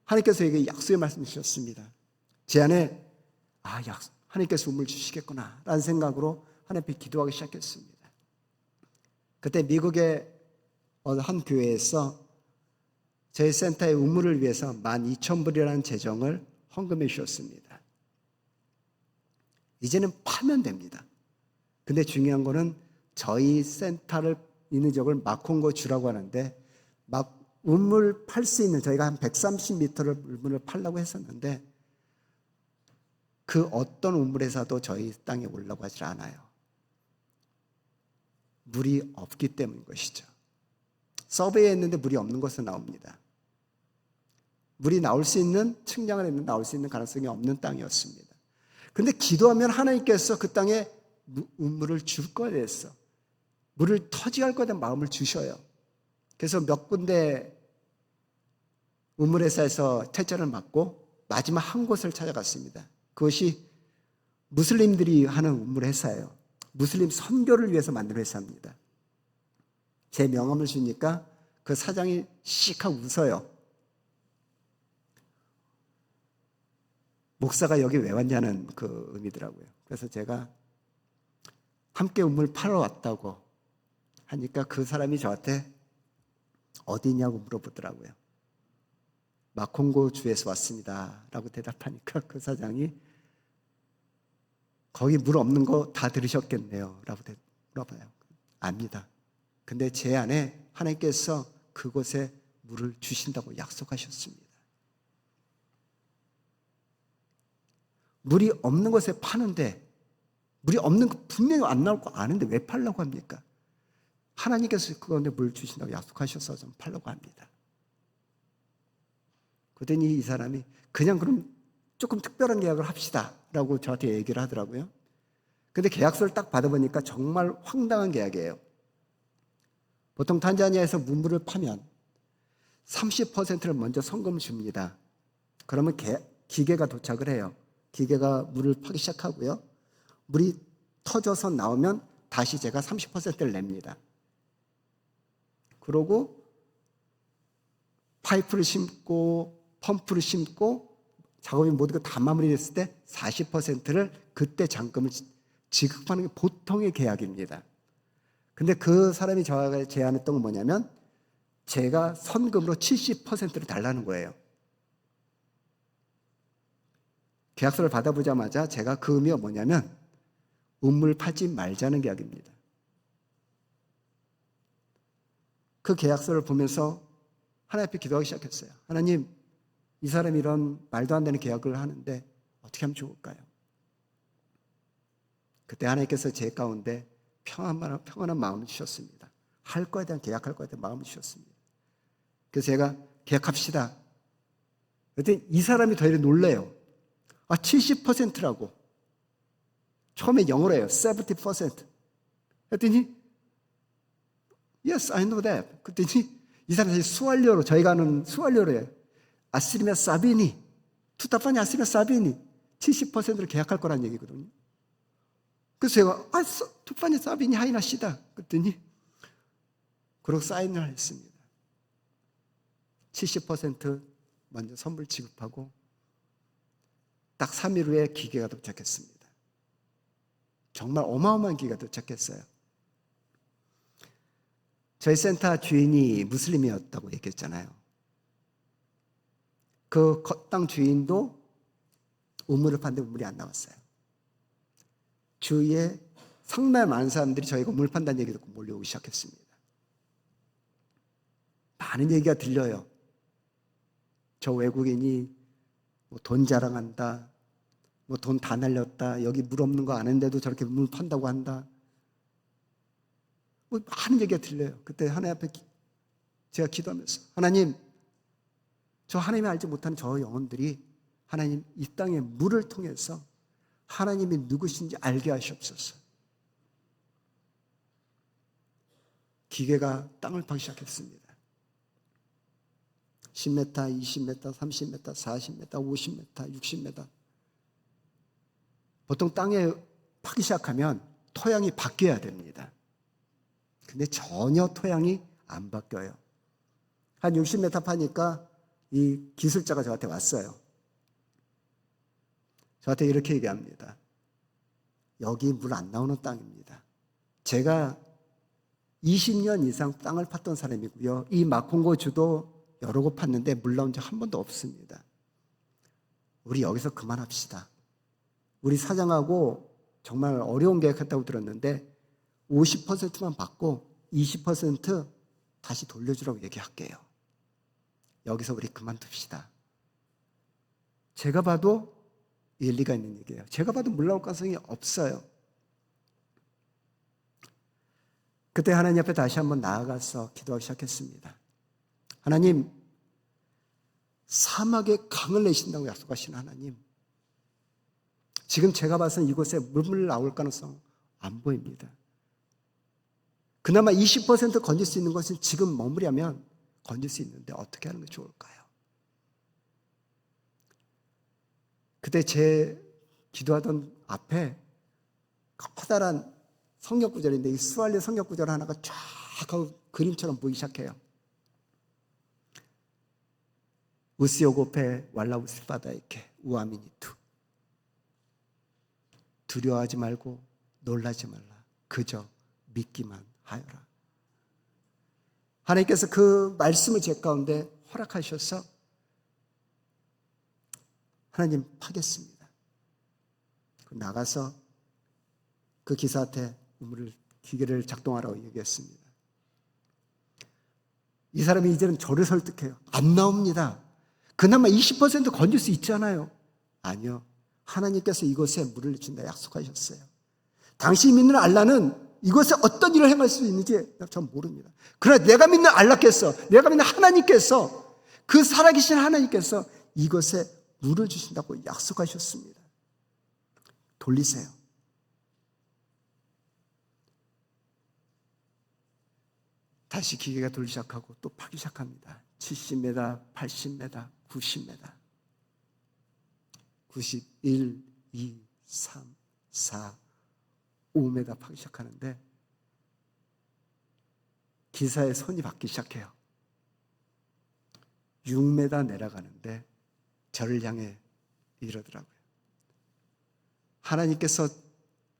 하나님께서 에게 약속의 말씀을 주셨습니다. 제 안에 하나님께서 우물 주시겠구나 라는 생각으로 하나님 앞에 기도하기 시작했습니다. 그때 미국의 어느 한 교회에서 저희 센터의 우물을 위해서 12,000불이라는 재정을 헌금해 주셨습니다. 이제는 파면 됩니다. 근데 중요한 거는 저희 센터를 있는 지역을 마콩고 주라고 하는데 우물 팔 수 있는 저희가 한 130m를 우물을 팔려고 했었는데 그 어떤 우물에서도 저희 땅에 올라고 하지 않아요. 물이 없기 때문인 것이죠. 서베이에 했는데 물이 없는 것은 나옵니다. 물이 나올 수 있는 측량을 했는데 나올 수 있는 가능성이 없는 땅이었습니다. 근데 기도하면 하나님께서 그 땅에 우물을 줄 거에 대해서 물을 터지게 할 거에 대한 마음을 주셔요. 그래서 몇 군데 우물회사에서 퇴짜를 맞고 마지막 한 곳을 찾아갔습니다. 그것이 무슬림들이 하는 우물회사예요. 무슬림 선교를 위해서 만든 회사입니다. 제 명함을 주니까 그 사장이 씩하고 웃어요. 목사가 여기 왜 왔냐는 그 의미더라고요. 그래서 제가 함께 우물 팔러 왔다고 하니까 그 사람이 저한테 어디냐고 물어보더라고요. 마콩고 주에서 왔습니다 라고 대답하니까 그 사장이 거기 물 없는 거 다 들으셨겠네요 라고 물어봐요. 압니다. 근데 제 안에 하나님께서 그곳에 물을 주신다고 약속하셨습니다. 물이 없는 곳에 파는데 물이 없는 거 분명히 안 나올 거 아는데 왜 팔려고 합니까? 하나님께서 그건데 물 주신다고 약속하셔서 좀 팔려고 합니다. 그랬더니 이 사람이 그냥 그럼 조금 특별한 계약을 합시다 라고 저한테 얘기를 하더라고요. 근데 계약서를 딱 받아보니까 정말 황당한 계약이에요. 보통 탄자니아에서 우물을 파면 30%를 먼저 성금을 줍니다. 그러면 기계가 도착을 해요. 기계가 물을 파기 시작하고요. 물이 터져서 나오면 다시 제가 30%를 냅니다. 그러고 파이프를 심고 펌프를 심고 작업이 모두가 다 마무리됐을 때 40%를 그때 잔금을 지급하는 게 보통의 계약입니다. 근데 그 사람이 저에게 제안했던 건 뭐냐면 제가 선금으로 70%를 달라는 거예요. 계약서를 받아보자마자 제가 그 의미가 뭐냐면 우물 파지 말자는 계약입니다. 그 계약서를 보면서 하나님 앞에 기도하기 시작했어요. 하나님, 이 사람이 이런 말도 안 되는 계약을 하는데 어떻게 하면 좋을까요? 그때 하나님께서 제 가운데 평안한 마음을 주셨습니다. 할 거에 대한 계약할 거에 대한 마음을 주셨습니다. 그래서 제가 계약합시다. 그랬더니 이 사람이 더 이렇게 놀래요. 70%라고. 처음에 영어로 해요. 70%. 그랬더니 Yes, I know that. 그랬더니 이 사람이 수알료로, 저희가 아는 수알료로 해요. 아스리메 사비니, 투타파니 아스리메 사비니, 70%를 계약할 거란 얘기거든요. 그래서 제가 투파니 사비니 하이나시다. 그랬더니 그러고 사인을 했습니다. 70% 먼저 선물 지급하고 딱 3일 후에 기계가 도착했습니다. 정말 어마어마한 기계가 도착했어요. 저희 센터 주인이 무슬림이었다고 얘기했잖아요. 그 땅 주인도 우물을 팠는데 우물이 안 나왔어요. 주위에 상당히 많은 사람들이 저희가 우물 판다는 얘기 듣고 몰려오기 시작했습니다. 많은 얘기가 들려요. 저 외국인이 뭐 돈 자랑한다, 뭐 돈 다 날렸다, 여기 물 없는 거 아는데도 저렇게 물 판다고 한다. 뭐 많은 얘기가 들려요. 그때 하나님 앞에 제가 기도하면서 하나님, 저 하나님이 알지 못하는 저 영혼들이 하나님 이 땅의 물을 통해서 하나님이 누구신지 알게 하시옵소서. 기계가 땅을 파기 시작했습니다. 10m, 20m, 30m, 40m, 50m, 60m. 보통 땅에 파기 시작하면 토양이 바뀌어야 됩니다. 근데 전혀 토양이 안 바뀌어요. 한 60m 파니까 이 기술자가 저한테 왔어요. 저한테 이렇게 얘기합니다. 여기 물 안 나오는 땅입니다. 제가 20년 이상 땅을 팠던 사람이고요. 이 마콩고 주도 여러 곳 팠는데 물 나온 적 한 번도 없습니다. 우리 여기서 그만합시다. 우리 사장하고 정말 어려운 계획했다고 들었는데 50%만 받고 20% 다시 돌려주라고 얘기할게요. 여기서 우리 그만둡시다. 제가 봐도 일리가 있는 얘기예요. 제가 봐도 물 나올 가능성이 없어요. 그때 하나님 앞에 다시 한번 나아가서 기도하기 시작했습니다. 하나님, 사막에 강을 내신다고 약속하신 하나님, 지금 제가 봐서는 이곳에 물 나올 가능성 안 보입니다. 그나마 20% 건질 수 있는 것은 지금 머무르면 건질 수 있는데 어떻게 하는 게 좋을까요? 그때 제 기도하던 앞에 커다란 성경 구절인데 이 스왈리 성경 구절 하나가 쫙 하고 그림처럼 보이기 시작해요. 우스요고페 왈라우스바다이케 우아미니투. 두려워하지 말고 놀라지 말라. 그저 믿기만 하여라. 하나님께서 그 말씀을 제 가운데 허락하셔서 하나님 파겠습니다. 나가서 그 기사한테 기계를 작동하라고 얘기했습니다. 이 사람이 이제는 저를 설득해요. 안 나옵니다. 그나마 20% 건질 수 있잖아요. 아니요. 하나님께서 이곳에 물을 준다 약속하셨어요. 당신이 믿는 알라는 이곳에 어떤 일을 행할 수 있는지 전 모릅니다. 그러나 내가 믿는 알라께서, 내가 믿는 하나님께서, 그 살아계신 하나님께서 이곳에 물을 주신다고 약속하셨습니다. 돌리세요. 다시 기계가 돌기 시작하고 또 파기 시작합니다. 70m, 80m, 90m, 91, 2, 3, 4, 5m 파기 시작하는데 기사의 손이 받기 시작해요. 6m 내려가는데 저를 향해 이러더라고요. 하나님께서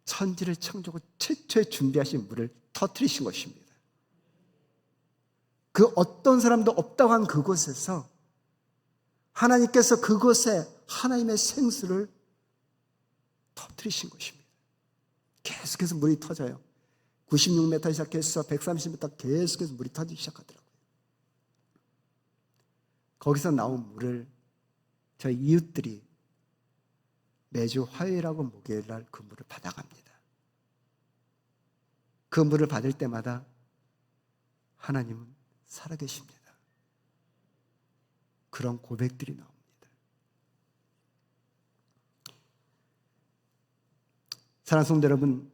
천지를 창조하고 최초에 준비하신 물을 터뜨리신 것입니다. 그 어떤 사람도 없다고 한 그곳에서 하나님께서 그곳에 하나님의 생수를 터뜨리신 것입니다. 계속해서 물이 터져요. 96m 시작해서 130m 계속해서 물이 터지기 시작하더라고요. 거기서 나온 물을 저희 이웃들이 매주 화요일하고 목요일날 그 물을 받아갑니다. 그 물을 받을 때마다 하나님은 살아계십니다. 그런 고백들이 나옵니다. 사랑하는 성도 여러분,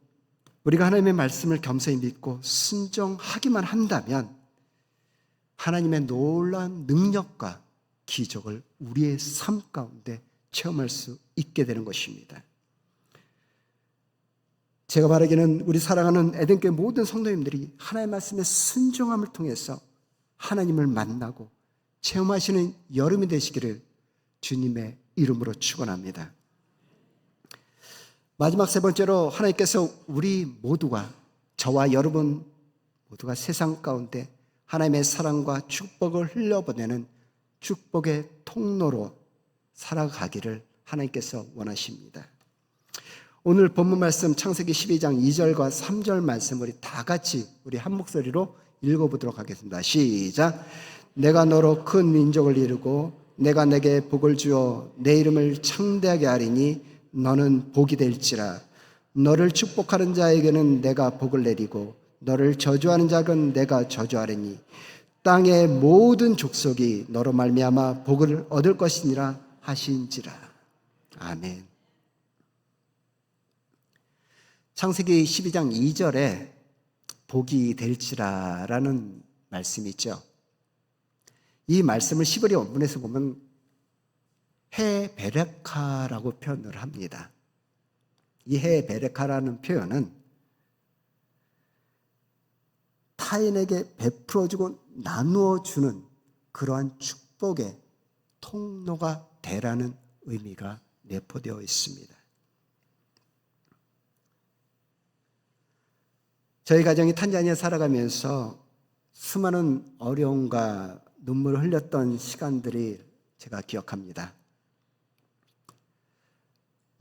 우리가 하나님의 말씀을 겸손히 믿고 순종하기만 한다면 하나님의 놀라운 능력과 기적을 우리의 삶 가운데 체험할 수 있게 되는 것입니다. 제가 바라기는 우리 사랑하는 에덴교회 모든 성도님들이 하나님의 말씀에 순종함을 통해서 하나님을 만나고 체험하시는 여름이 되시기를 주님의 이름으로 축원합니다. 마지막 세 번째로 하나님께서 우리 모두가, 저와 여러분 모두가 세상 가운데 하나님의 사랑과 축복을 흘려보내는 축복의 통로로 살아가기를 하나님께서 원하십니다. 오늘 본문 말씀 창세기 12장 2절과 3절 말씀 우리 다 같이 우리 한 목소리로 읽어보도록 하겠습니다. 시작. 내가 너로 큰 민족을 이루고 내가 내게 복을 주어 내 이름을 창대하게 하리니 너는 복이 될지라. 너를 축복하는 자에게는 내가 복을 내리고 너를 저주하는 자는 내가 저주하리니 땅의 모든 족속이 너로 말미암아 복을 얻을 것이니라 하신지라. 아멘. 창세기 12장 2절에 복이 될지라라는 말씀이 있죠. 이 말씀을 시브리 원문에서 보면 헤베레카라고 표현을 합니다. 이 헤베레카라는 표현은 타인에게 베풀어주고 나누어주는 그러한 축복의 통로가 되라는 의미가 내포되어 있습니다. 저희 가정이 탄자니아 살아가면서 수많은 어려움과 눈물을 흘렸던 시간들이 제가 기억합니다.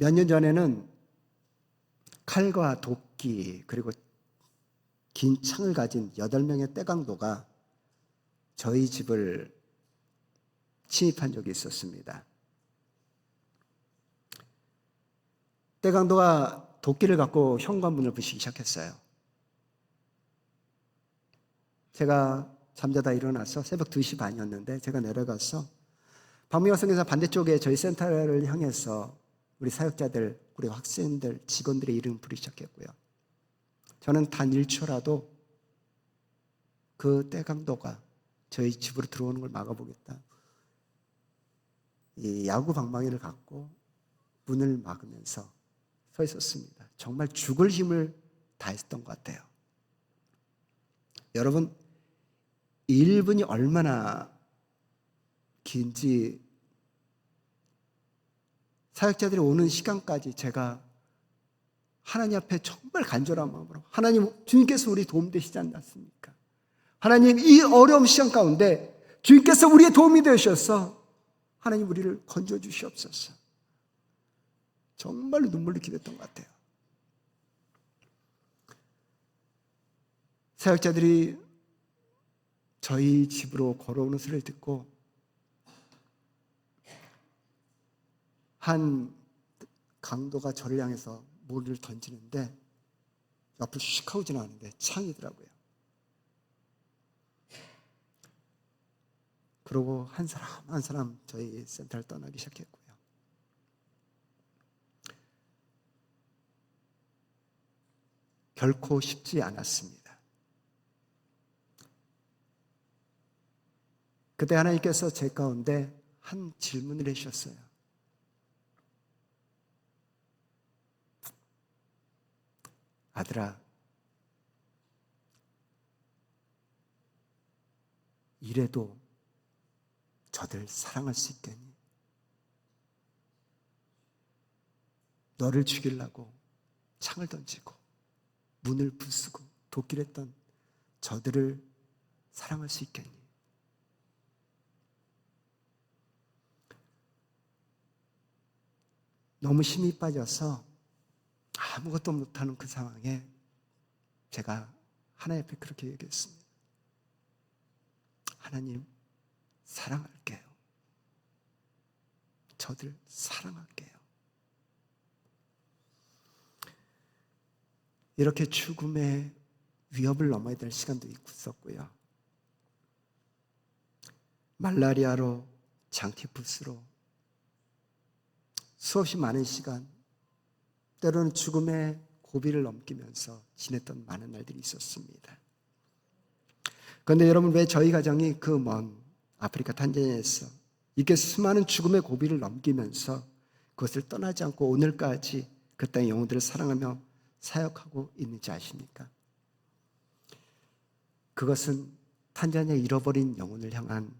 몇 년 전에는 칼과 도끼 그리고 긴 창을 가진 8명의 떼강도가 저희 집을 침입한 적이 있었습니다. 떼강도가 도끼를 갖고 현관문을 부시기 시작했어요. 제가 잠자다 일어나서 새벽 2시 반이었는데 제가 내려가서 방미여성에서 반대쪽에 저희 센터를 향해서 우리 사역자들, 우리 학생들, 직원들의 이름을 부르기 시작했고요. 저는 단 1초라도 그 떼강도가 저희 집으로 들어오는 걸 막아보겠다. 이 야구 방망이를 갖고 문을 막으면서 서 있었습니다. 정말 죽을 힘을 다했던 것 같아요. 여러분, 1분이 얼마나 긴지 사역자들이 오는 시간까지 제가 하나님 앞에 정말 간절한 마음으로 하나님, 주님께서 우리 도움 되시지 않았습니까? 하나님, 이 어려운 시간 가운데 주님께서 우리의 도움이 되셔서 하나님 우리를 건져주시옵소서. 정말로 눈물을 기댔던 것 같아요. 사역자들이 저희 집으로 걸어오는 소리를 듣고 한 강도가 저를 향해서 물을 던지는데 옆으로 슉 하고 지나가는데 창이더라고요. 그러고 한 사람 한 사람 저희 센터를 떠나기 시작했고요. 결코 쉽지 않았습니다. 그때 하나님께서 제 가운데 한 질문을 해주셨어요. 아들아, 이래도 저들 사랑할 수 있겠니? 너를 죽이려고 창을 던지고 문을 부수고 도끼랬던 저들을 사랑할 수 있겠니? 너무 힘이 빠져서 아무것도 못하는 그 상황에 제가 하나님 앞에 그렇게 얘기했습니다. 하나님, 사랑할게요. 저들 사랑할게요. 이렇게 죽음의 위협을 넘어야 될 시간도 있었고요. 말라리아로, 장티푸스로 수없이 많은 시간, 때로는 죽음의 고비를 넘기면서 지냈던 많은 날들이 있었습니다. 그런데 여러분, 왜 저희 가정이 그 먼 아프리카 탄자니아에서 이렇게 수많은 죽음의 고비를 넘기면서 그것을 떠나지 않고 오늘까지 그 땅의 영혼들을 사랑하며 사역하고 있는지 아십니까? 그것은 탄자니아 잃어버린 영혼을 향한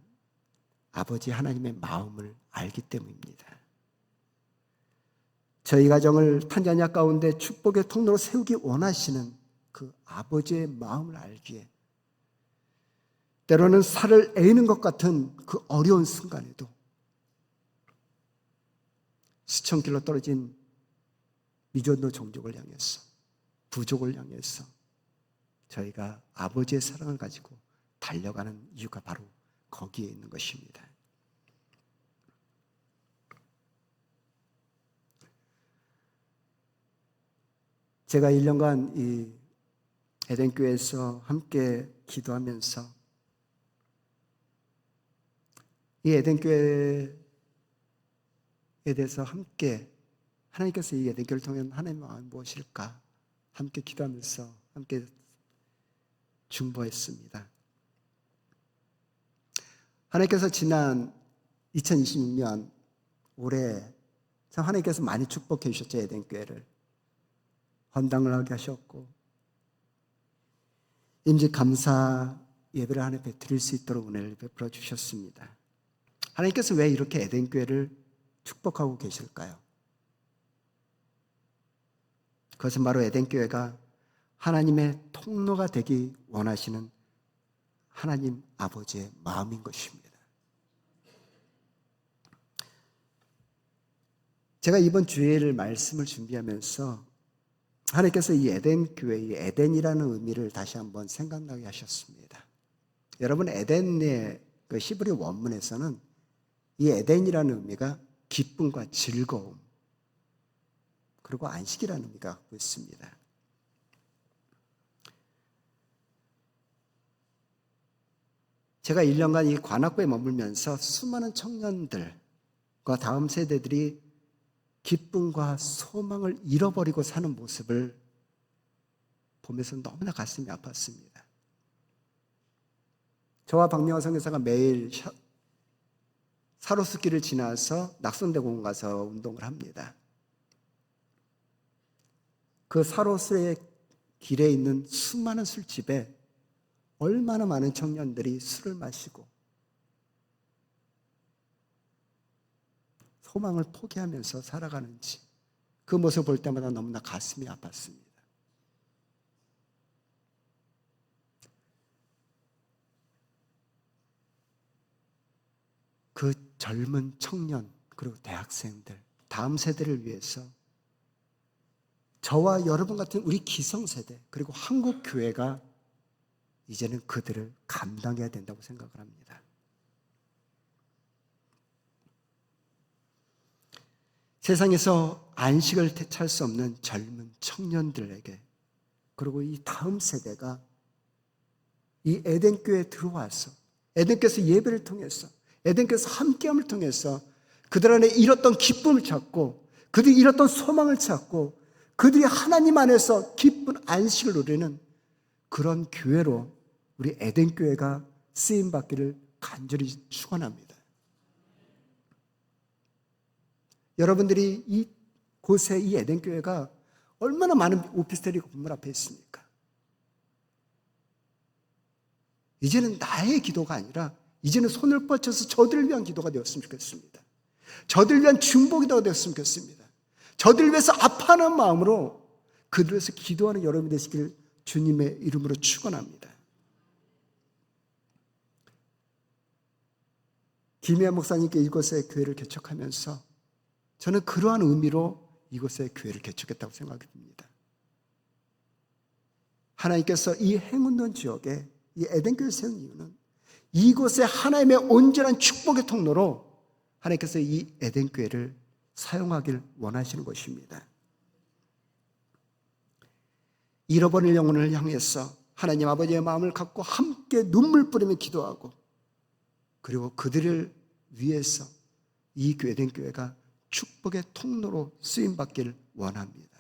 아버지 하나님의 마음을 알기 때문입니다. 저희 가정을 탄자니아 가운데 축복의 통로로 세우기 원하시는 그 아버지의 마음을 알기에 때로는 살을 에이는 것 같은 그 어려운 순간에도 수천 킬로 떨어진 미존노 종족을 향해서, 부족을 향해서 저희가 아버지의 사랑을 가지고 달려가는 이유가 바로 거기에 있는 것입니다. 제가 1년간 이 에덴교회에서 함께 기도하면서 이 에덴교회에 대해서 함께 하나님께서 이 에덴교회를 통해 하나님의 마음이 무엇일까 함께 기도하면서 함께 중보했습니다. 하나님께서 지난 2026년 올해 참 하나님께서 많이 축복해 주셨죠. 에덴교회를 헌당을 하게 하셨고 임직 감사 예배를 하나님 앞에 드릴 수 있도록 은혜를 베풀어 주셨습니다. 하나님께서 왜 이렇게 에덴교회를 축복하고 계실까요? 그것은 바로 에덴교회가 하나님의 통로가 되기 원하시는 하나님 아버지의 마음인 것입니다. 제가 이번 주일 말씀을 준비하면서 하나님께서 이 에덴교회, 이 에덴이라는 의미를 다시 한번 생각나게 하셨습니다. 여러분, 에덴의 그 히브리 원문에서는 이 에덴이라는 의미가 기쁨과 즐거움 그리고 안식이라는 의미가 갖고 있습니다. 제가 1년간 이 관악구에 머물면서 수많은 청년들과 다음 세대들이 기쁨과 소망을 잃어버리고 사는 모습을 보면서 너무나 가슴이 아팠습니다. 저와 박명화 선교사가 매일 사로수길을 지나서 낙선대공원 가서 운동을 합니다. 그 사로수의 길에 있는 수많은 술집에 얼마나 많은 청년들이 술을 마시고 소망을 포기하면서 살아가는지 그 모습을 볼 때마다 너무나 가슴이 아팠습니다. 그 젊은 청년 그리고 대학생들, 다음 세대를 위해서 저와 여러분 같은 우리 기성세대 그리고 한국 교회가 이제는 그들을 감당해야 된다고 생각을 합니다. 세상에서 안식을 되찾을 수 없는 젊은 청년들에게 그리고 이 다음 세대가 이 에덴교회에 들어와서 에덴교회에서 예배를 통해서 에덴교회에서 함께함을 통해서 그들 안에 잃었던 기쁨을 찾고 그들이 잃었던 소망을 찾고 그들이 하나님 안에서 기쁜 안식을 누리는 그런 교회로 우리 에덴교회가 쓰임받기를 간절히 축원합니다. 여러분들이 이곳에 이 에덴교회가 얼마나 많은 오피스텔이 건물 앞에 있습니까? 이제는 나의 기도가 아니라 이제는 손을 뻗쳐서 저들을 위한 기도가 되었으면 좋겠습니다. 저들을 위한 중보기도가 되었으면 좋겠습니다. 저들을 위해서 아파하는 마음으로 그들을 위해서 기도하는 여러분이 되시길 주님의 이름으로 축원합니다. 김혜아 목사님께 이곳에 교회를 개척하면서 저는 그러한 의미로 이곳에 교회를 개척했다고 생각이 듭니다. 하나님께서 이 행운동 지역에 이 에덴교회를 세운 이유는 이곳에 하나님의 온전한 축복의 통로로 하나님께서 이 에덴교회를 사용하길 원하시는 것입니다. 잃어버릴 영혼을 향해서 하나님 아버지의 마음을 갖고 함께 눈물 뿌리며 기도하고 그리고 그들을 위해서 이 에덴교회가 축복의 통로로 쓰임받기를 원합니다.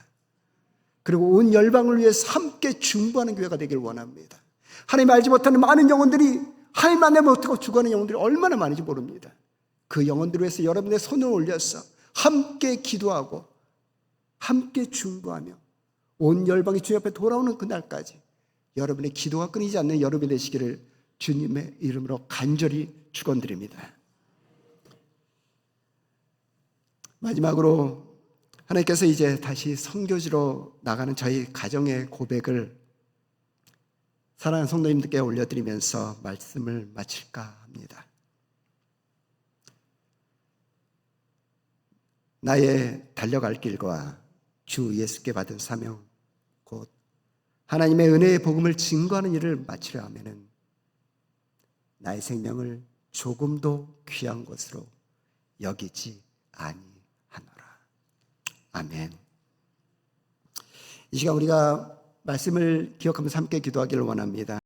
그리고 온 열방을 위해서 함께 중보하는 교회가 되길 원합니다. 하나님 알지 못하는 많은 영혼들이 하나님 만나 못하고 죽어가는 영혼들이 얼마나 많은지 모릅니다. 그 영혼들을 위해서 여러분의 손을 올려서 함께 기도하고 함께 중보하며 온 열방이 주님 앞에 돌아오는 그날까지 여러분의 기도가 끊이지 않는 여러분이 되시기를 주님의 이름으로 간절히 축원드립니다. 마지막으로 하나님께서 이제 다시 선교지로 나가는 저희 가정의 고백을 사랑하는 성도님들께 올려드리면서 말씀을 마칠까 합니다. 나의 달려갈 길과 주 예수께 받은 사명 곧 하나님의 은혜의 복음을 증거하는 일을 마치려 하면은 나의 생명을 조금도 귀한 것으로 여기지 아니하노라. 아멘. 이 시간 우리가 말씀을 기억하면서 함께 기도하기를 원합니다.